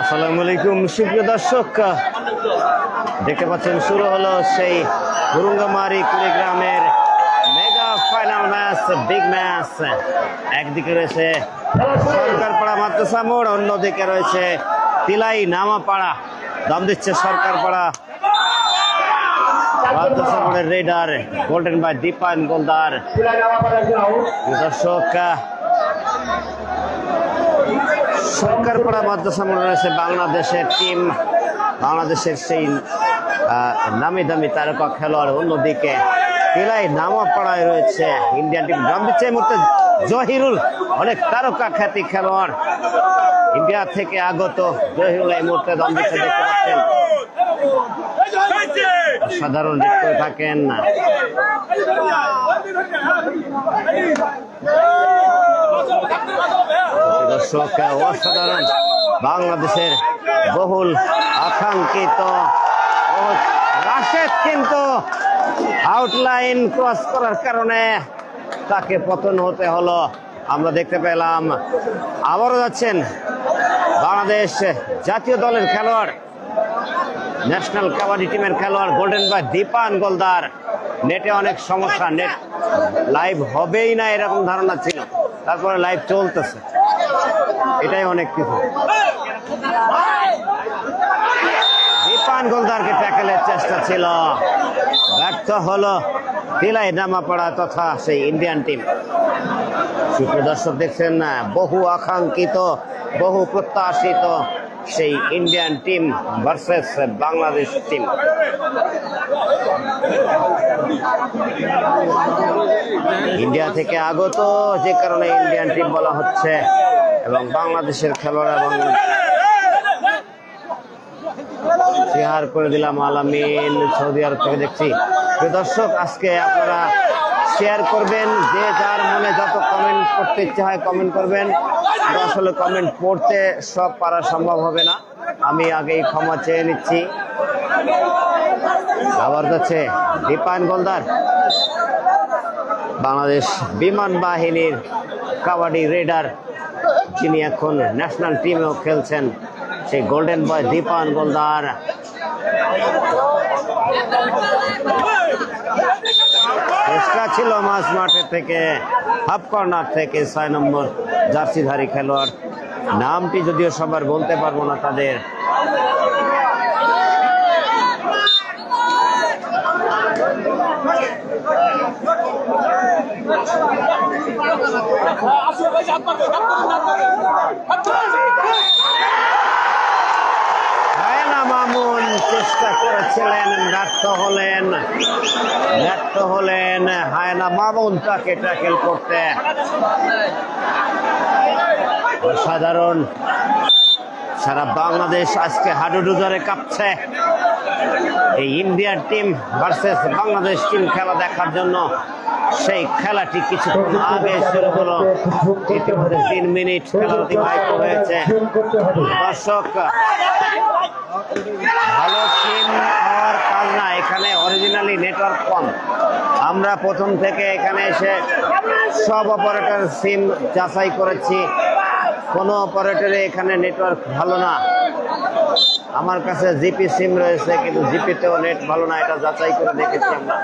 আসসালামু আলাইকুম সুপ্রিয় দর্শক, দেখতে পাচ্ছেন শুরু হলো সেই গুরুঙ্গামারি কুড়িগ্রামের mega final match, big match. একদিকে রয়েছে সরকারপাড়া মাদ্রাসা মোড়, অন্যদিকে রয়েছে তিলাই নামাপাড়া। দাম দিচ্ছে সরকারপাড়া মাদ্রাসা মোড়ের raider golden by Dipayan Goldar. দর্শক, সরকারপাড়া মাদ্রাসা মোড়ে রয়েছে বাংলাদেশের টিম, বাংলাদেশের সেই নামি দামি তারকা খেলোয়াড়। অন্যদিকে তিলাই নামাপাড়ায় রয়েছে ইন্ডিয়ান টিম। দাম দিচ্ছে এই মুহূর্তে জহিরুল, অনেক তারকা খ্যাতি খেলোয়াড় ইন্ডিয়া থেকে আগত জহিরুল এই মুহূর্তে দাম দিচ্ছে, দেখতে পাচ্ছেন সাধারণ রিট করে থাকেন। দর্শক, অসাধারণ বাংলাদেশের বহুল আকাঙ্ক্ষিত রাশেদ কিন্তু আউটলাইন ক্রস করার কারণে তাকে পতন হতে হলো। আমরা দেখতে পেলাম আবারও যাচ্ছেন বাংলাদেশ জাতীয় দলের খেলোয়াড়, ন্যাশনাল কাবাডি টিমের খেলোয়াড় গোল্ডেন বাই দীপায়ন গোলদার। নেটে অনেক সমস্যা, নেট লাইভ হবেই না এরকম ধারণা ছিল, তারপরে লাইভ চলতেছে, এটাই অনেক কিছু। দীপায়ন গোলদারকে ট্যাকেলের চেষ্টা ছিল, ব্যর্থ হলো তিলাই নামাপাড়া তথা সেই ইন্ডিয়ান টিম। সুপ্রিয় দর্শক, দেখছেন না, বহু আকাঙ্ক্ষিত বহু প্রত্যাশিত সেই Indian team versus Bangladesh team. India থেকে আগত যে কারণে ইন্ডিয়ান টিম বলা হচ্ছে, এবং বাংলাদেশের খেলোয়াড় এবং শেয়ার করে দিলাম আলামিন সৌদি আরব থেকে দেখছি। দর্শক, আজকে আপনারা শেয়ার করবেন, যে যার মনে যত কমেন্ট করতে ইচ্ছে হয় কমেন্ট করবেন। আসলে কমেন্ট পড়তে সব পারা সম্ভব হবে না, আমি আগেই ক্ষমা চেয়ে নিচ্ছি। আবার যাচ্ছে দীপায়ন গোলদার, বাংলাদেশ বিমান বাহিনীর কাবাডি রেডার, যিনি এখন ন্যাশনাল টিমেও খেলছেন, সেই গোল্ডেন বয় দীপায়ন গোলদার। চেষ্টা ছিল মাঝ মাঠে থেকে, হাফ কর্নার থেকে 6 নম্বর জার্সিধারী খেলোয়াড়, নামটি যদিও সবার বলতে পারবো না তাদের। মামুন চেষ্টা করেছিলেন, ব্যর্থ হলেন হায়না মামুন তাকে ট্যাকেল করতে। অসাধারণ, সারা বাংলাদেশ আজকে হাডুডু ধরে কাঁপছে এই Indian team versus Bangladesh team খেলা দেখার জন্য। সেই খেলাটি কিছুক্ষণ আগে শুরু হলো, ইতিমধ্যে 3 মিনিট খেলা অতিবাহিত হয়েছে। দর্শক, ভালো সিম হওয়ার কাজ না, এখানে অরিজিনালি নেটওয়ার্ক কম। আমরা প্রথম থেকে এখানে এসে সব অপারেটর সিম যাচাই করেছি, কোনো অপারেটরে এখানে নেটওয়ার্ক ভালো না। আমার কাছে জিপি সিম রয়েছে, কিন্তু জিপিতেও নেট ভালো না, এটা যাচাই করে দেখেছি আমরা।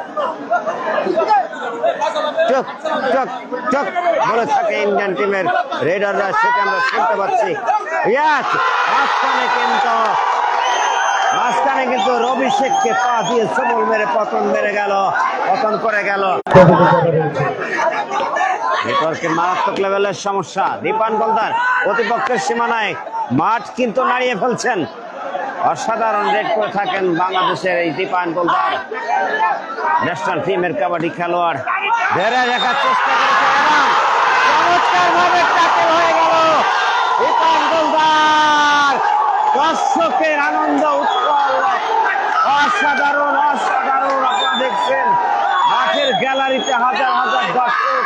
চক চক চক বলে থাকে ইন্ডিয়ান টিমের রেডাররা, সেটা আমরা শুনতে পাচ্ছি। মাঝখানে কিন্তু রবি শেখকে পা দিয়ে সবল মেরে পতন করে গেল। নেটওয়ার্কের মারাত্মক লেভেলের সমস্যা। দীপায়ন গোলদার প্রতিপক্ষের সীমানায় মাঠ কিন্তু নাড়িয়ে ফেলছেন, অসাধারণ রেড করে থাকেন বাংলাদেশের এই দীপায়ন গোলদার, ন্যাশনাল টিমের কাবাডি খেলোয়াড়। ধরে রাখার চেষ্টা করেছেন, চমৎকার ভাবে ট্যাকেল হয়ে গেল দীপায়ন গোলদার। দর্শকের আনন্দ উৎপল, অসাধারণ আপনারা দেখছেন মাঠের গ্যালারিতে হাজার হাজার দর্শক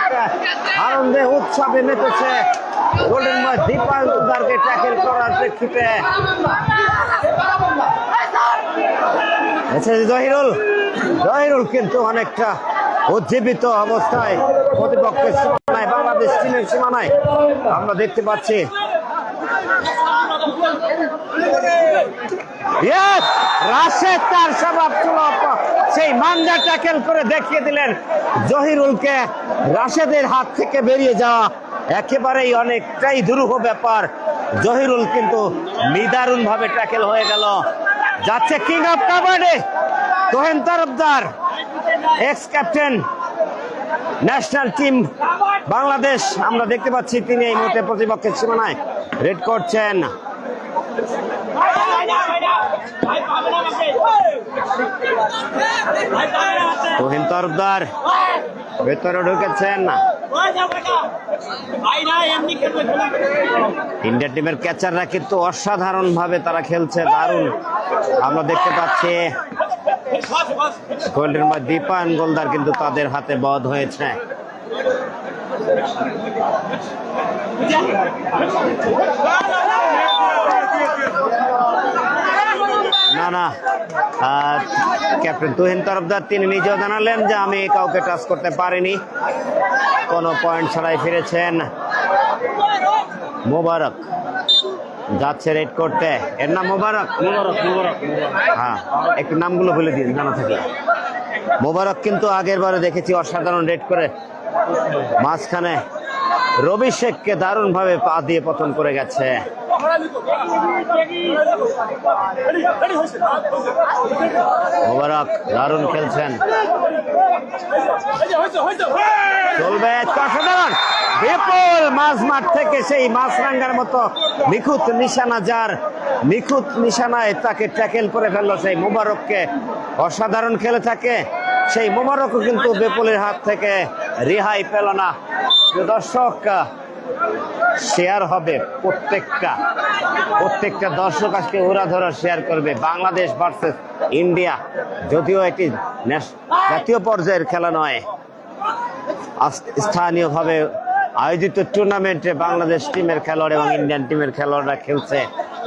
আনন্দে উৎসবে মেতেছে গোল্ডেন বয় দীপায়ন গোলদারকে ট্যাকেল করার প্রেক্ষিতে। জহিরুল কিন্তু অনেকটা উজ্জীবিত অবস্থায় প্রতিপক্ষের সীমানায়, বাংলাদেশ টিমের সীমানায় আমরা দেখতে পাচ্ছি। ইয়েস, রাশেদ তার স্বভাব ছিল সেই মাঞ্জা ট্যাকেল করে দেখিয়ে দিলেন জহিরুলকে। রাশেদের হাত থেকে বেরিয়ে যাওয়া একেবারেই অনেকটাই দুরূহ ব্যাপার। জহিরুল কিন্তু নিদারুণ ভাবে ট্যাকেল হয়ে গেল। যাচ্ছে king of kabaddi Tohin Tarafdar, x captain national team Bangladesh. আমরা দেখতে পাচ্ছি তিনি এই মুহূর্তে প্রতিপক্ষের সীমানায় রেড করছেন। তোহিন তরফদার ভেতরে ঢুকেছেন। ইন্ডিয়া টিমের ক্যাচাররা কিন্তু অসাধারণ ভাবে তারা খেলছে, দারুণ আমরা দেখতে পাচ্ছি। গোল্ডেন বয় দীপায়ন গোলদার কিন্তু তাদের হাতে বধ হয়েছে। না না, ক্যাপ্টেন তুহিন তরফদার তিনি নিজেও জানালেন যে আমি কাউকে টাচ করতে পারিনি, কোনো পয়েন্ট ছাড়াই ফিরেছেন। মোবারক যাচ্ছে রেড করতে, এর নাম মোবারক। হ্যাঁ, একটু নামগুলো বলে দিন জানা থাকলে। মোবারক কিন্তু আগের বারে দেখেছি অসাধারণ রেড করে মাঝখানে রবি শেখকে দারুণ ভাবে পা দিয়ে পতন করে গেছে। মোবারক দারুণ খেলছেন, চলবে অসাধারণ। বিপুল মাঝ মাঠ থেকে সেই মাছরাঙ্গার মতো নিখুঁত নিশানা, যার নিখুঁত নিশানায় তাকে ট্যাকেল করে ফেললো সেই মোবারককে। অসাধারণ খেলে থাকে সেই মোবারকও কিন্তু বিপুলের হাত থেকে রেহাই পেল না। দর্শক, শেয়ার হবে প্রত্যেকটা দর্শক আজকে ওরা ধরা শেয়ার করবে। বাংলাদেশ ভার্সেস ইন্ডিয়া, যদিও এটি জাতীয় পর্যায়ের খেলা নয়, স্থানীয়ভাবে আয়োজিত টুর্নামেন্টে বাংলাদেশ টিমের খেলোয়াড় এবং ইন্ডিয়ান টিমের খেলোয়াড়রা খেলছে।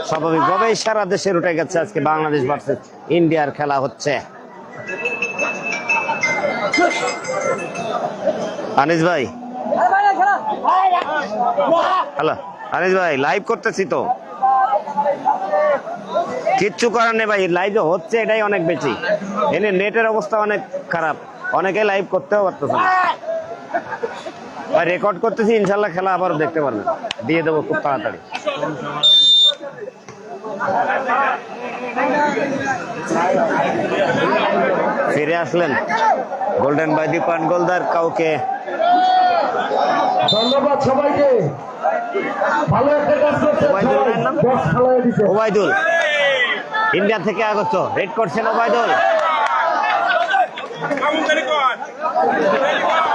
স্বাভাবিকভাবেই সারা দেশের উঠে গেছে আজকে বাংলাদেশ ভার্সেস ইন্ডিয়ার খেলা হচ্ছে। আনিস ভাই, হ্যালো আনিস ভাই, লাইভ করতেছি তো, কিচ্ছু করার নেই ভাই, লাইভ হচ্ছে এটাই অনেক বেশি। এনে নেটের অবস্থা অনেক খারাপ, অনেকে লাইভ করতেও পারতেছে না। ভাই রেকর্ড করতেছি, ইনশাল্লাহ খেলা আবার দেখতে পারবেন, দিয়ে দেবো খুব তাড়াতাড়ি। ফিরে আসলেন গোল্ডেন বাই দীপায়ন গোলদার। কাউকে ধন্যবাদ সবাইকে। ভালো একটা কাজ করছে ওবায়দুল, ইন্ডিয়া থেকে আগত, রেড করছেন ওবায়দুল।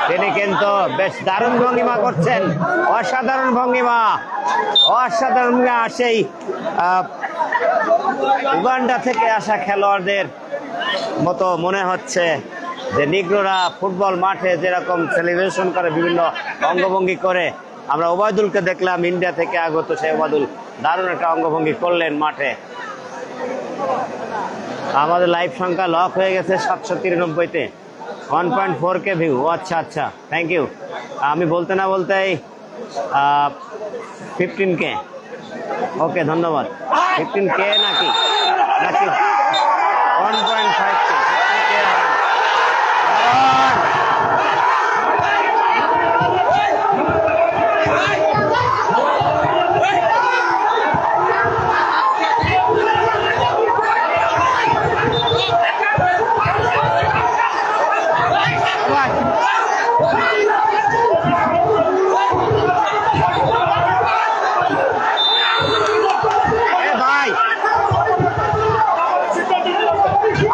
তিনি কিন্তু বেশ দারুণ ভঙ্গিমা করছেন, অসাধারণ ভঙ্গিমা, অসাধারণ ভঙ্গিমা। সেই উগান্ডা থেকে আসা খেলোয়াড়দের মতো মনে হচ্ছে যে নিগ্রোরা ফুটবল মাঠে যেরকম সেলিব্রেশন করে বিভিন্ন অঙ্গভঙ্গি করে, আমরা ওবায়দুলকে দেখলাম ইন্ডিয়া থেকে আগত। সেই ওবায়দুল দারুণ একটা অঙ্গভঙ্গি করলেন মাঠে। আমাদের লাইভ সংখ্যা লক হয়ে গেছে 793-তে, 1.4K ভিউ। আচ্ছা আচ্ছা, থ্যাংক ইউ। আমি বলতে না বলতেই 15K। ওকে, ধন্যবাদ। 15K নাকি 1.5K?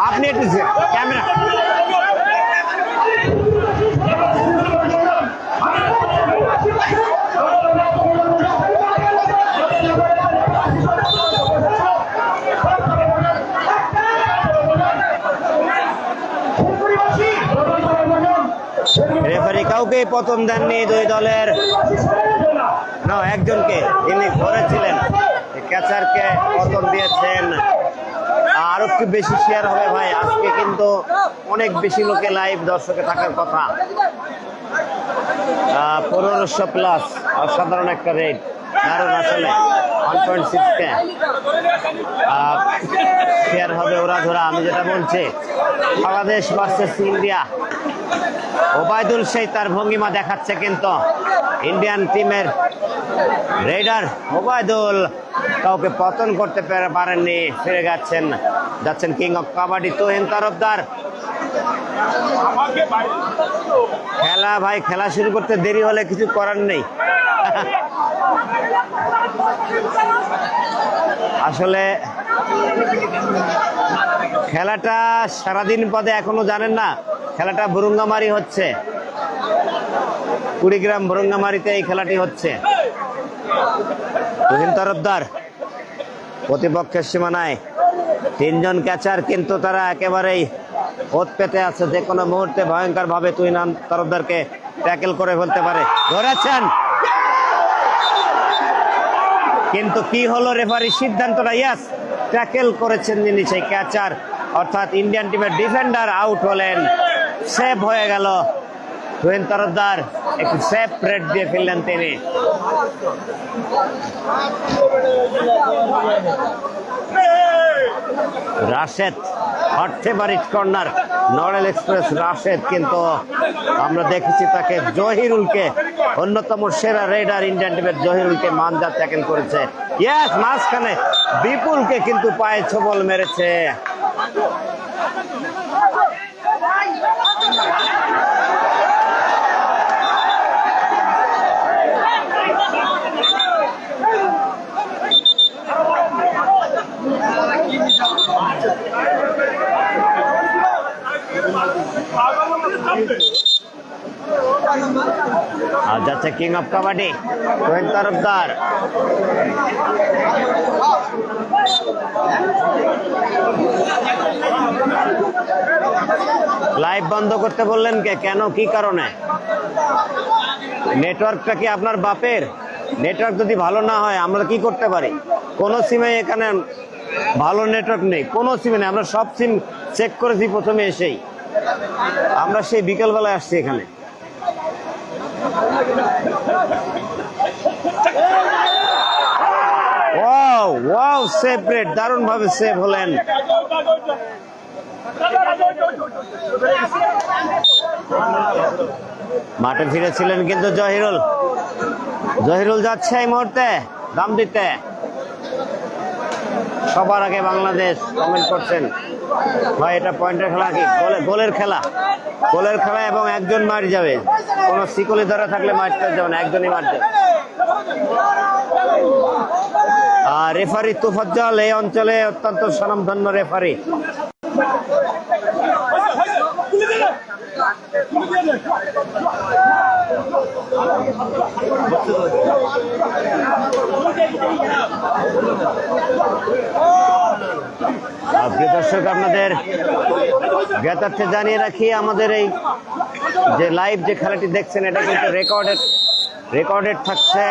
আপনি একটু ক্যামেরা রেফারি কাউকে পতন দেননি দুই দলের, না একজনকে তিনি ধরেছিলেন, ক্যাচারকে পতন দিয়েছেন। আরো একটু বেশি শেয়ার হবে ভাই, আজকে কিন্তু অনেক বেশি লোকে লাইভ দর্শকে থাকার কথা। 1500+, অসাধারণ একটা রেট। দারুণ আসলে 1.6 কে ফেয়ার হবে ওরা ধরা। আমি যেটা বলছি বাংলাদেশ ভার্সেস ইন্ডিয়া, ওবায়দুল সেই তার ভঙ্গিমা দেখাচ্ছে, কিন্তু ইন্ডিয়ান টিমের রেডার ওবায়দুল কাউকে পতন করতে পারেননি, ফিরে যাচ্ছেন কিং অফ কাবাডি তুহিন তরফদার। খেলা শুরু করতে দেরি হলে কিছু করার নেই। আসলে খেলাটা সারাদিন পদে এখনো জানেন না, খেলাটা বুরুঙ্গামারি হচ্ছে, কুড়িগ্রাম বুরুঙ্গামারিতে এই খেলাটি হচ্ছে। তুহিন তরফদার প্রতিপক্ষের সীমানায়, তিনজন ক্যাচার কিন্তু তারা একেবারেই ওত পেতে আছে, যে কোনো মুহূর্তে ভয়ঙ্কর ভাবে তুহিন তরফদারকে ট্যাকেল করে ফেলতে পারে। ধরেছেন, কিন্তু কি হলো রেফারির সিদ্ধান্তটা? ইয়াস, ট্যাকেল করেছেন যিনি সেই ক্যাচার, অর্থাৎ ইন্ডিয়ান টিমের ডিফেন্ডার আউট হলেন, সেভ হয়ে গেল। তুহিন তরফদার একটি সেভ রেড দিয়ে ফেললেন তিনি। রাশেদ হট ফেভারিট কর্নার, নড়েল এক্সপ্রেস রাশেদ, কিন্তু আমরা দেখেছি তাকে জহিরুলকে, অন্যতম সেরা রেডার ইন্ডিয়ান টিমের জহিরুলকে মানজাত ট্যাকেল করেছে। ইয়েস, মাঝখানে বিপুলকে কিন্তু পায়ে ছোবল মেরেছে। আর যাচ্ছে king of kabaddi Tuhin Tarafdar. Live বন্ধ করতে বললেন কেন, কি কারণে? নেটওয়ার্কটা কি আপনার বাপের? নেটওয়ার্ক যদি ভালো না হয় আমরা কি করতে পারি? কোন সিমে এখানে ভালো নেটওয়ার্ক নেই, কোন সিমে নেই। আমরা সব সিম চেক করেছি প্রথমে এসেই, আমরা সেই বিকেলবেলায় আসছি এখানে। ওয়াও ওয়াও, সেভ রেড, দারুণ ভাবে সেভ হলেন। মাঠে ফিরেছিলেন কিন্তু জহিরুল যাচ্ছে এই মুহূর্তে দাম দিতে। সবার আগে বাংলাদেশ কমেন্ট করছেন, ভাই এটা পয়েন্টের খেলা কি গোলের খেলা? গোলের খেলা, এবং একজন মার যাবে, কোন শিকলি ধরে থাকলে মারতে যাবে না, একজনই মার যাবে। আর রেফারি তোফাজ্জল এই অঞ্চলে অত্যন্ত স্বনামধন্য রেফারি। প্রিয় দর্শক, আপনাদের জ্ঞাতার্থে জানিয়ে রাখি, আমাদের এই যে লাইভ যে খেলাটি দেখছেন এটা কিন্তু রেকর্ডেড থাকছে।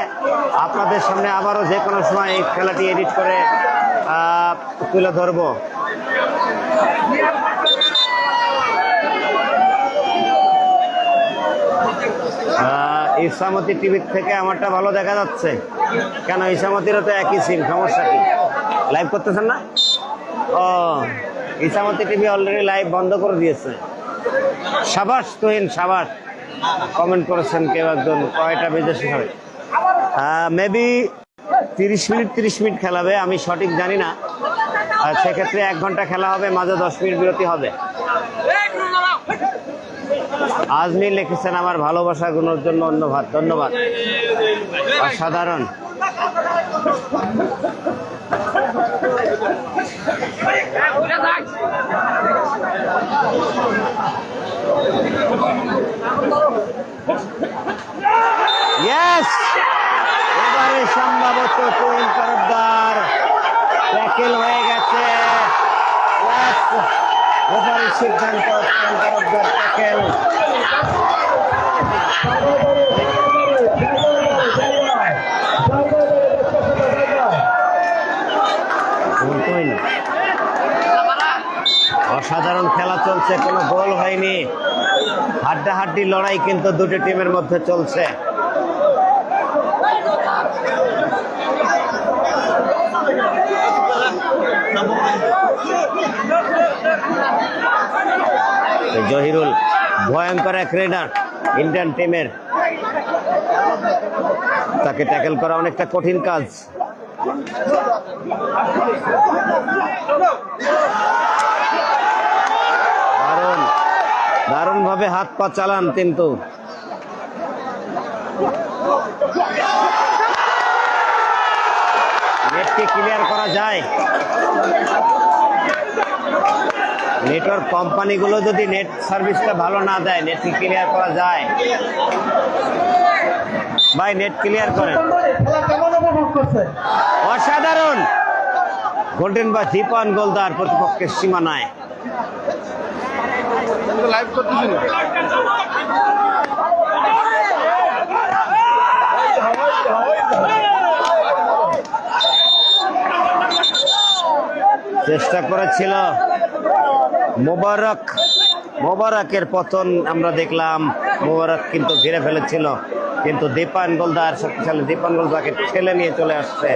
আপনাদের সামনে আবারও যে কোনো সময় এই খেলাটি এডিট করে তুলে ধরবো। ইসামতি টিভির থেকে আমারটা ভালো দেখা যাচ্ছে কেন? ইসামতিরও তো একই সিম, সমস্যা কি? লাইভ করতেছেন না? ও, ইসামতি টিভি অলরেডি লাইভ বন্ধ করে দিয়েছে। সাবাস তুহিন, সাবাস। কমেন্ট করেছেন কেউ একজন, কয়টা বেজে শেষ হবে? মেবি 30 মিনিট খেলাবে, আমি সঠিক জানি না। সেক্ষেত্রে 1 ঘন্টা খেলা হবে, মাঝে 10 মিনিট বিরতি হবে। আজমির লিখেছেন আমার ভালোবাসা গুণের জন্য ধন্যবাদ, অসাধারণ। ইয়েস, এবারে সম্ভবত তুহিন তরফদার ট্যাকেল হয়ে গেছে। রেফারির সিদ্ধান্ত, তুহিন তরফদার ট্যাকেল। অসাধারণ খেলা চলছে, কোনো গোল হয়নি, হাড্ডাহাড্ডি লড়াই কিন্তু দুটি টিমের মধ্যে চলছে। জহিরুল ভয়ঙ্কর এক রেডার ইন্ডিয়ান টিমের, তাকে ট্যাকেল করা অনেকটা কঠিন কাজ। দারুণ ভাবে হাত পা চালান, কিন্তু নেটকে ক্লিয়ার করা যায়। নেটওয়ার্ক কোম্পানিগুলো যদি নেট সার্ভিসটা ভালো না দেয়, নেটকে ক্লিয়ার করা যায়। ভাই নেট ক্লিয়ার করেন। অসাধারণ গোল্ডেন বা দীপান গোলদার প্রতিপক্ষের সীমানায়। লাইভ করতেছি না। চেষ্টা করেছিল মোবারকের পতন আমরা দেখলাম। মোবারক কিন্তু ঘিরে ফেলেছিল, কিন্তু দীপান গোলদার শক্তিশালী দীপান গোলদারকে ঠেলে নিয়ে চলে আসছে।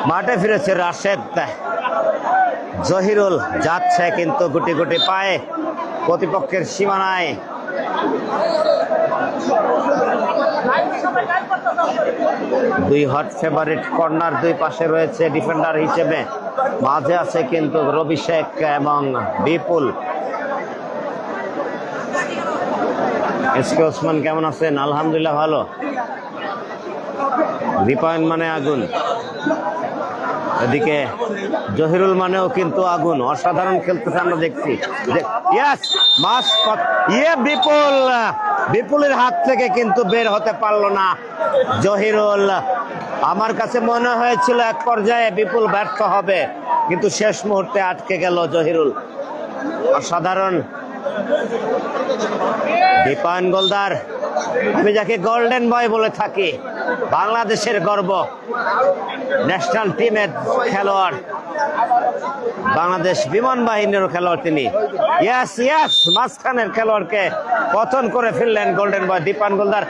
মাঠে ফিরেছে রাশেদ। জহিরুল যাচ্ছে কিন্তু গুটি গুটি পায়ে প্রতিপক্ষের সীমানায়। দুই হট ফেভারিট কর্নার দুই পাশে রয়েছে ডিফেন্ডার হিসেবে। মাঝে আছে কিন্তু রবি শেখ এবং বিপুল। এসকে ওসমান কেমন আছেন? আলহামদুলিল্লাহ ভালো। দীপায়ন মানে আগুন, এদিকে জহিরুল মানেও কিন্তু আগুন। অসাধারণ খেলতেছে আমরা দেখছি। বিপুলের হাত থেকে কিন্তু বের হতে পারলো না জহিরুল। আমার কাছে মনে হয়েছিল এক পর্যায়ে বিপুল ব্যর্থ হবে, কিন্তু শেষ মুহূর্তে আটকে গেল জহিরুল। অসাধারণ দীপায়ন গোলদার, আমি যাকে গোল্ডেন বয় বলে থাকি, বাংলাদেশের গর্ব, ন্যাশনাল টিমের খেলোয়াড়, বাংলাদেশ বিমান বাহিনীর খেলোয়াড় তিনি। মাঝখানের খেলোয়াড়কে পতন করে ফেললেন গোল্ডেন বয় দীপায়ন গোলদার।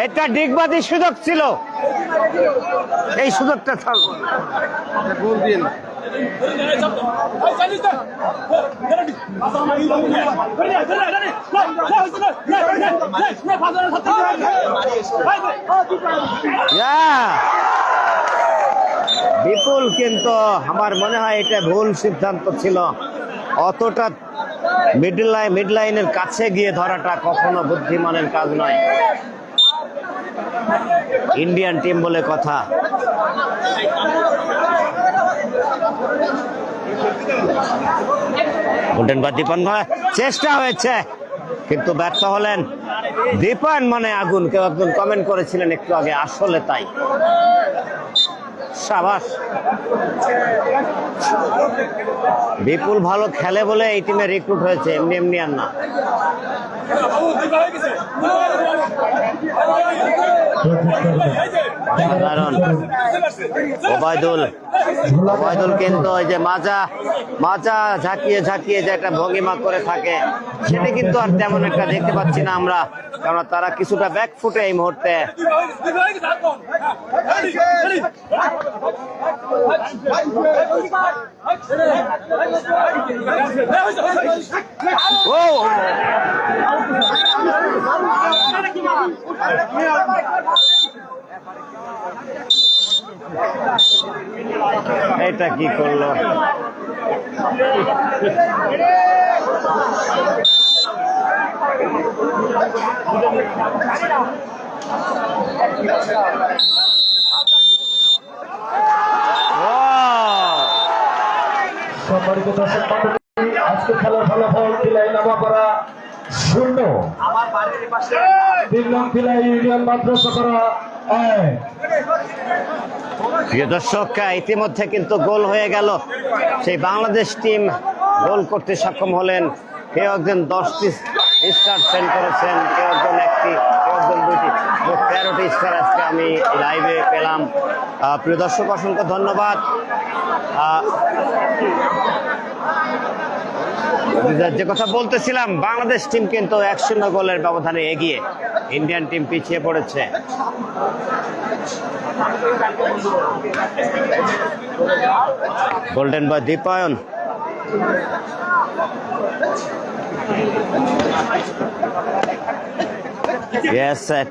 এটা ডিগবাজি সুযোগ ছিল, এই সুযোগটা বিপুল, কিন্তু আমার মনে হয় এটা ভুল সিদ্ধান্ত ছিল। অতটা মিড লাইনের কাছে গিয়ে ধরাটা কখনো বুদ্ধিমানের কাজ নয়। ইন্ডিয়ান টিম বলে কথা। গোল্ডেন বা দীপান চেষ্টা হয়েছে, কিন্তু ব্যর্থ হলেন। দীপান মানে আগুন, কেউ একজন কমেন্ট করেছিলেন একটু আগে, আসলে তাই। সাবাস। বিপুল ভালো খেলে বলে এই টিমে রিক্রুট হয়েছে, এমনি এমনি আর না। সাধারণ ওবায়দুল কিন্তু ওই যে মাজা ঝাঁকিয়ে যে একটা ভঙ্গিমা করে থাকে, সেটা কিন্তু আর তেমন একটা দেখতে পাচ্ছি না আমরা, কারণ তারা কিছুটা ব্যাক ফুটে এই মুহূর্তে। এটা কি করলো? সম্মানিত দর্শক মণ্ডলী, আজকে খেলার ফলাফল কিলাই নামাপাড়া 0, দিল্লাম কিলাই ইউনিয়ন মাদ্রাসা পাড়া 1। প্রিয় দর্শক, ইতিমধ্যে কিন্তু গোল হয়ে গেল। সেই বাংলাদেশ টিম গোল করতে সক্ষম হলেন। কেউ একজন 10টি স্টার সেন্ড করেছেন, কেউ একজন 1টি, কেউ একজন 2টি, 13টি স্টার আজকে আমি লাইভে পেলাম। প্রিয় দর্শক, অসংখ্য ধন্যবাদ। যে কথা বলতেছিলাম, বাংলাদেশ টিম কিন্তু 1-0 গোলের ব্যবধানে এগিয়ে, ইন্ডিয়ান টিম পিছিয়ে পড়েছে। Golden boy Dipayan.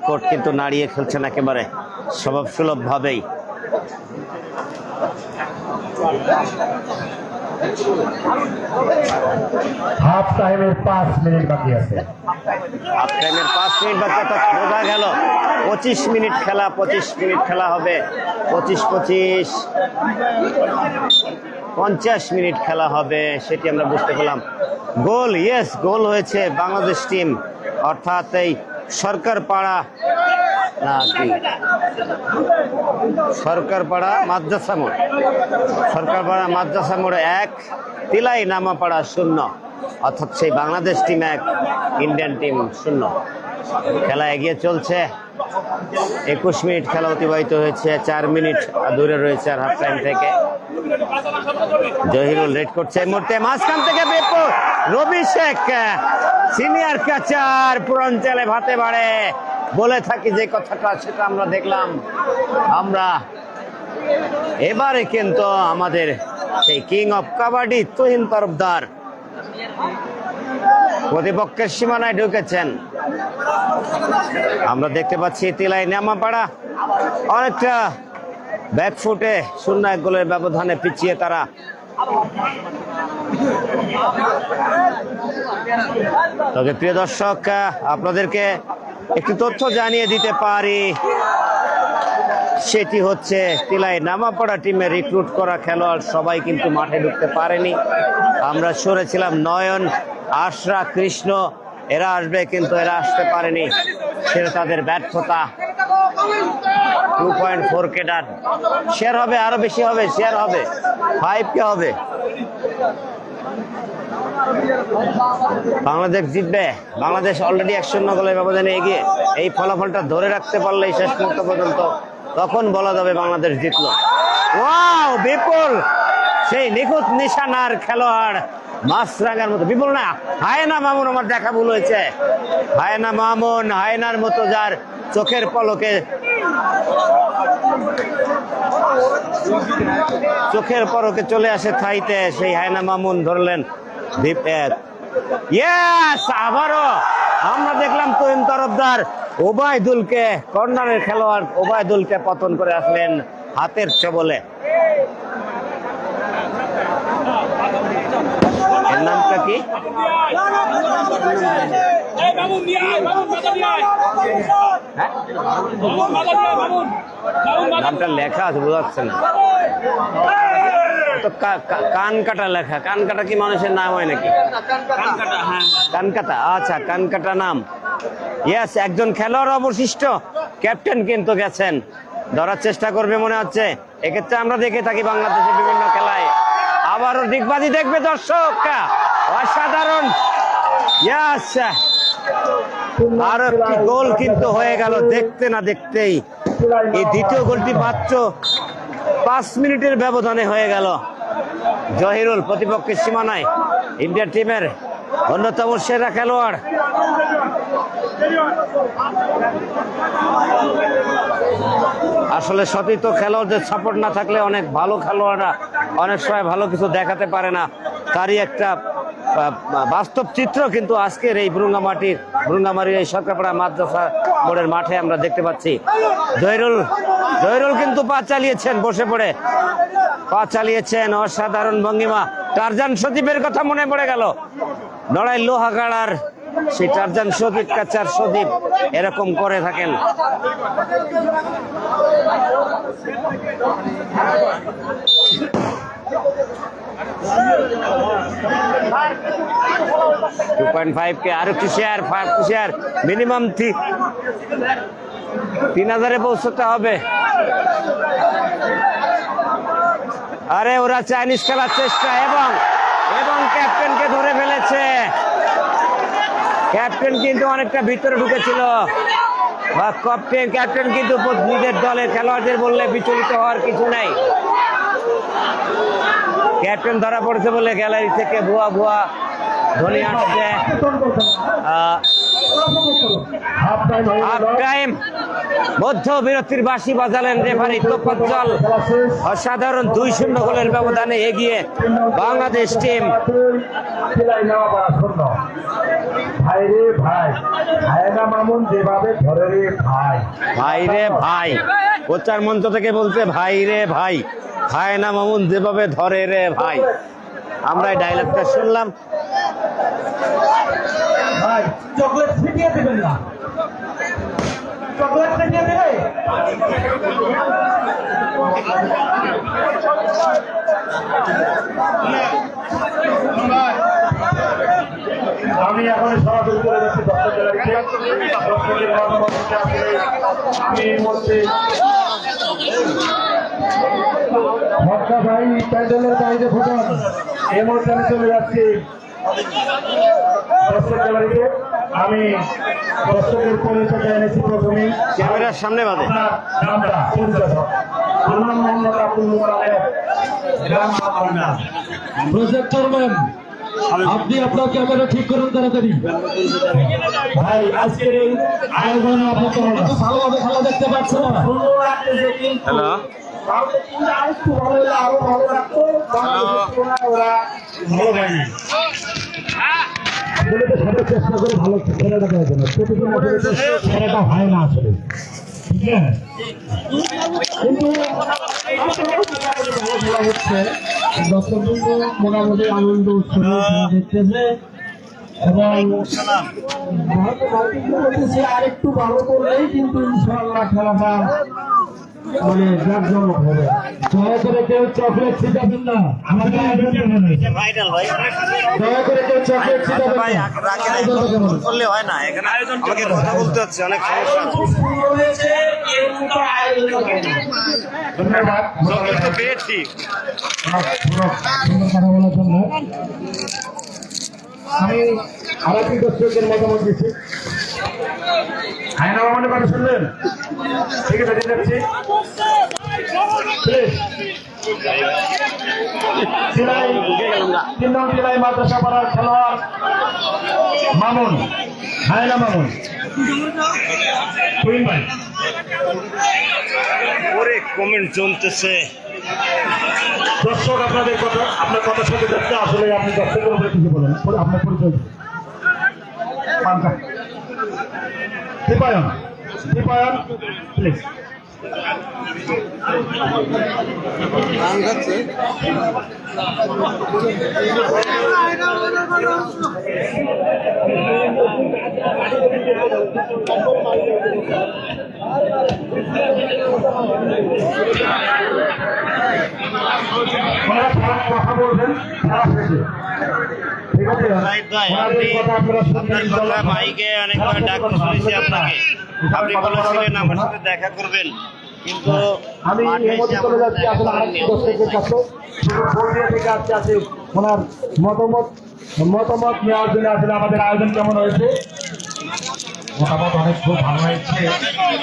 কোর্ট কিন্তু নাড়িয়ে খেলছেন একেবারে স্বভাবসুলভ ভাবেই। হাফ টাইমের 5 মিনিট বাকি আছে। হাফ টাইমের 5 মিনিট বাকি, অর্থাৎ বোঝা গেল 25 মিনিট খেলা, 25 মিনিট খেলা হবে। 25 50 মিনিট খেলা হবে, সেটি আমরা বুঝতে পেলাম। গোল, গোল হয়েছে বাংলাদেশ টিম, অর্থাৎ এই সরকারপাড়া মাদ্রাসা মোড়, সরকারপাড়া মাদ্রাসা মোড়ে 1, তিলাই নামাপাড়া 0, অর্থাৎ সেই বাংলাদেশ টিম 1, ইন্ডিয়ান টিম 0। খেলা এগিয়ে চলছে। 21 মিনিট খেলা অতিবাহিত হয়েছে, 4 মিনিট দূরে রয়েছে আর হাফ টাইম থেকে। জহিরুল রেড করছে এই মুহূর্তে, মাঝখান থেকে বেপর রবি শেখ, সিনিয়র ক্যাচার, পুরাঞ্চলে ভাতে বাড়ে বলে থাকি যে কথাটা, সেটা আমরা দেখলাম। আমরা এবারে কিন্তু আমাদের সেই কিং অফ কাবাডি তুহিন তরফদার প্রতিপক্ষের সীমানায় ঢুকেছেন। আমরা দেখতে পাচ্ছি তিলাই নামাপাড়া অনেকটা ব্যাকফুটে 0-1 গোলের ব্যবধানে পিছিয়ে তারা। তবে প্রিয় দর্শক, আপনাদেরকে একটি তথ্য জানিয়ে দিতে পারি, সেটি হচ্ছে তিলাই নামাপাড়া টিমে রিক্রুট করা খেলোয়াড় সবাই কিন্তু মাঠে ঢুকতে পারেনি। আমরা সরেছিলাম নয়ন, আশরা, কৃষ্ণ, এরা আসবে, কিন্তু এরা আসতে পারেনি, সেটা তাদের ব্যর্থতা। 2.4 কেটার শেয়ার হবে, আরো বেশি হবে, শেয়ার হবে 5 কে হবে। বাংলাদেশ জিতবে, বাংলাদেশ অলরেডি 1-0 গোলের ব্যবধানে এগিয়ে। এই ফলাফলটা ধরে রাখতে পারলে শেষ মুহূর্ত পর্যন্ত, তখন বলা যাবে বাংলাদেশ জিতলো। ওয়াও, বিপুল সেই নিখুঁত নিশানার খেলোয়াড়, মাছরাঙার মতো। বিপুল না, হায়না মামুন, আমার দেখা ভুল হয়েছে। হায়না মামুন, হায়নার মতো যার চোখের পলকে চলে আসে থাইতে, সেই হায়না মামুন ধরলেন। আবারও আমরা দেখলাম তুহিন তরফদার ওবায়দুলকে, কর্নারের খেলোয়াড় ওবায়দুলকে পতন করে আসলেন হাতের চবলে। এর নামটা কি? নামটা লেখা আছে, বোঝা যাচ্ছে না। কানকাটা লেখা। কানকাটা কি মানুষের নাম হয় নাকি? কানকাটা, আচ্ছা, কানকাটা নাম। একজন খেলোয়াড় অবশিষ্ট, ক্যাপ্টেন কিন্তু গেছেন, ধরার চেষ্টা করবে মনে হচ্ছে। এক্ষেত্রে আমরা দেখে থাকি বাংলাদেশের বিভিন্ন খেলায়। আবারও ডিগবাজি দেখবে দর্শক, অসাধারণ। আর একটি গোল কিন্তু হয়ে গেল দেখতে না দেখতেই। এই দ্বিতীয় গোলটি মাত্র 5 মিনিটের ব্যবধানে হয়ে গেল। জহিরুল প্রতিপক্ষের সীমানায়, ইন্ডিয়া টিমের অন্যতম সেরা খেলোয়াড়। আসলে সতীর্থ খেলোয়াড়দের সাপোর্ট না থাকলে অনেক ভালো খেলোয়াড়রা অনেক সময় ভালো কিছু দেখাতে পারে না, তারই একটা বাস্তব চিত্র কিন্তু আজকের এই ভুরুঙ্গামারির এই সরকারপাড়া মাদ্রাসা মোড়ের মাঠে আমরা দেখতে পাচ্ছি। জহিরুল কিন্তু পা চালিয়েছেন, বসে পড়ে পা চালিয়েছেন, অসাধারণ ভঙ্গিমা। টারজান সদীপের কথা মনে পড়ে গেল, লড়াই লোহাগাড়ার সেই টারজান সদীপ, কাচার সদীপ এরকম করে থাকেন। আর একটু শেয়ার মিনিমাম 3000-এ পৌঁছতে হবে। আরে ওরা চাইনিজ খেলার চেষ্টা, এবং ক্যাপ্টেনকে ধরে ফেলেছে। ক্যাপ্টেন কিন্তু অনেকটা ভিতরে ঢুকেছিল, ক্যাপ্টেন কিন্তু নিজের দলের খেলোয়াড়দের বললে বিচলিত হওয়ার কিছু নাই। ক্যাপ্টেন ধরা পড়েছে বলে গ্যালারি থেকে ভুয়া ধ্বনি আসছে। হাফ টাইম হয়ে হাফ গেল। টাইম মধ্য বিরতির বাঁশি বাজালেন রেফারি তোফাজ্জল। অসাধারণ 2-0 গোলের ব্যবধানে এগিয়ে বাংলাদেশ টিম। খেলায় নেওয়া পড়া শূন্য। ভাই রে ভাই, হায়না মামুন যেভাবে ধরে রে ভাই, ভাই রে ভাই, প্রচার মঞ্চ থেকে বলছে ভাই রে ভাই, হায়না মামুন যেভাবে ধরে রে ভাই। আমরা এই ডায়লগটা শুনলাম। ভাই চকলেট ছিটিয়ে দেবেন না, চকলেট ছিটিয়ে দেবে। আমি এখন সরাসরি করে যাচ্ছি দর্শক গ্যালারিতে। দর্শকের মতামতকে আসলে আমি এই মুহূর্তে ভক্তা ভাই প্যান্ডেলের বাইরে ফুটান, এই মুহূর্তে আমি চলে যাচ্ছি দর্শক গ্যালারিতে। আমি দর্শকের পরিচয় এনেছি প্রথমে। ক্যামেরার সামনে বাদে আপনার নামটা পরিচয় দাও। আমার নাম মোহাম্মদ আব্দুল মোতালেব, গ্রাম মালদা। প্রজেক্টর ম্যান, আপনি আপনার ক্যামেরা ঠিক করুন তাড়াতাড়ি। ভাই আজকের এই আয়োজনে আপনাকে কিন্তু ভালোভাবে খেলা দেখতে পাচ্ছেন না। হ্যালো, আরেকটু ভালো হলে আরো ভালো লাগতো। বাংলাদেশের তুলনায় ওরা ভালো হয়নি। আসলে তো সবাই চেষ্টা করে ভালো খেলাটা করার জন্য, প্রতিদিন আসলে তো খেলাটা হয় না আসলে, ঠিক আছে? কিন্তু ভালো খেলা হচ্ছে, দর্শকবৃন্দ মোটামুটি আনন্দ উৎসবে খেলা দেখতেছে এবং বলতেছি আরেকটু ভালো করলেই কিন্তু ইনশাআল্লাহ খেলাটা মানে জাঁকজমক হবে। দয়া করে কেউ চকলেট ছিটাবেন না, আমাদের আয়োজন কেমন হয়েছে? ভাইরাল ভাই। দয়া করে কেউ চকলেট ছিটাবেন ভাই না। রাখেন, আয়োজন করলে হয় না, এখানে আমাকে কথা বলতে হচ্ছে, অনেক সমস্যা আছে। সুন্দর হয়েছে, এর মতো আয়োজন হবে না। ধন্যবাদ। চকলেট তো পেয়েছি। সুন্দর কথা বলার জন্য আমি আরেকটি দর্শকের মতামত দিচ্ছি। আয়না মামনের কথা শুনলেন? ঠিক আছে, দিয়ে যাচ্ছি। Please. সিলাই, 3 নং সিলাই মাদ্রাসা পাড়ার খেলোয়াড় মামুন, হায়না মামুন। কুইন ভাই, ওরে কমেন্ট জমতেছে। দর্শক আপনাদের কথা, আপনার কথা শুনতে যাচ্ছে, আসলে আপনি দর্শকের উপরে কিছু বলেন, আপনার পরিচয় দিন। পান্তা দীপায়ন, দীপায়ন প্লিজ। কথা বলবেন সারা শেষে, ঠিক আছে? রাইট ভাই, ওনাদের কথা আপনারা শুনবেন আপনার কথা ইনশাআল্লাহ। ভাইকে অনেকবার ডাকতে শুনেছি আপনাকে। আপনি বলেছিলেন আমার সাথে দেখা করবেন, কিন্তু আমি মাঠে এর মধ্যে এসে চলে আমার যাচ্ছি দেখা আসলে করেননি। আরেকটি দর্শকের কাছে। ফোর্ডিয়া থেকে আসছে ওনার মতামত নেওয়ার জন্য। আসলে আমাদের আয়োজন কেমন হয়েছে? মতামত অনেক খুব ভালো হয়েছে।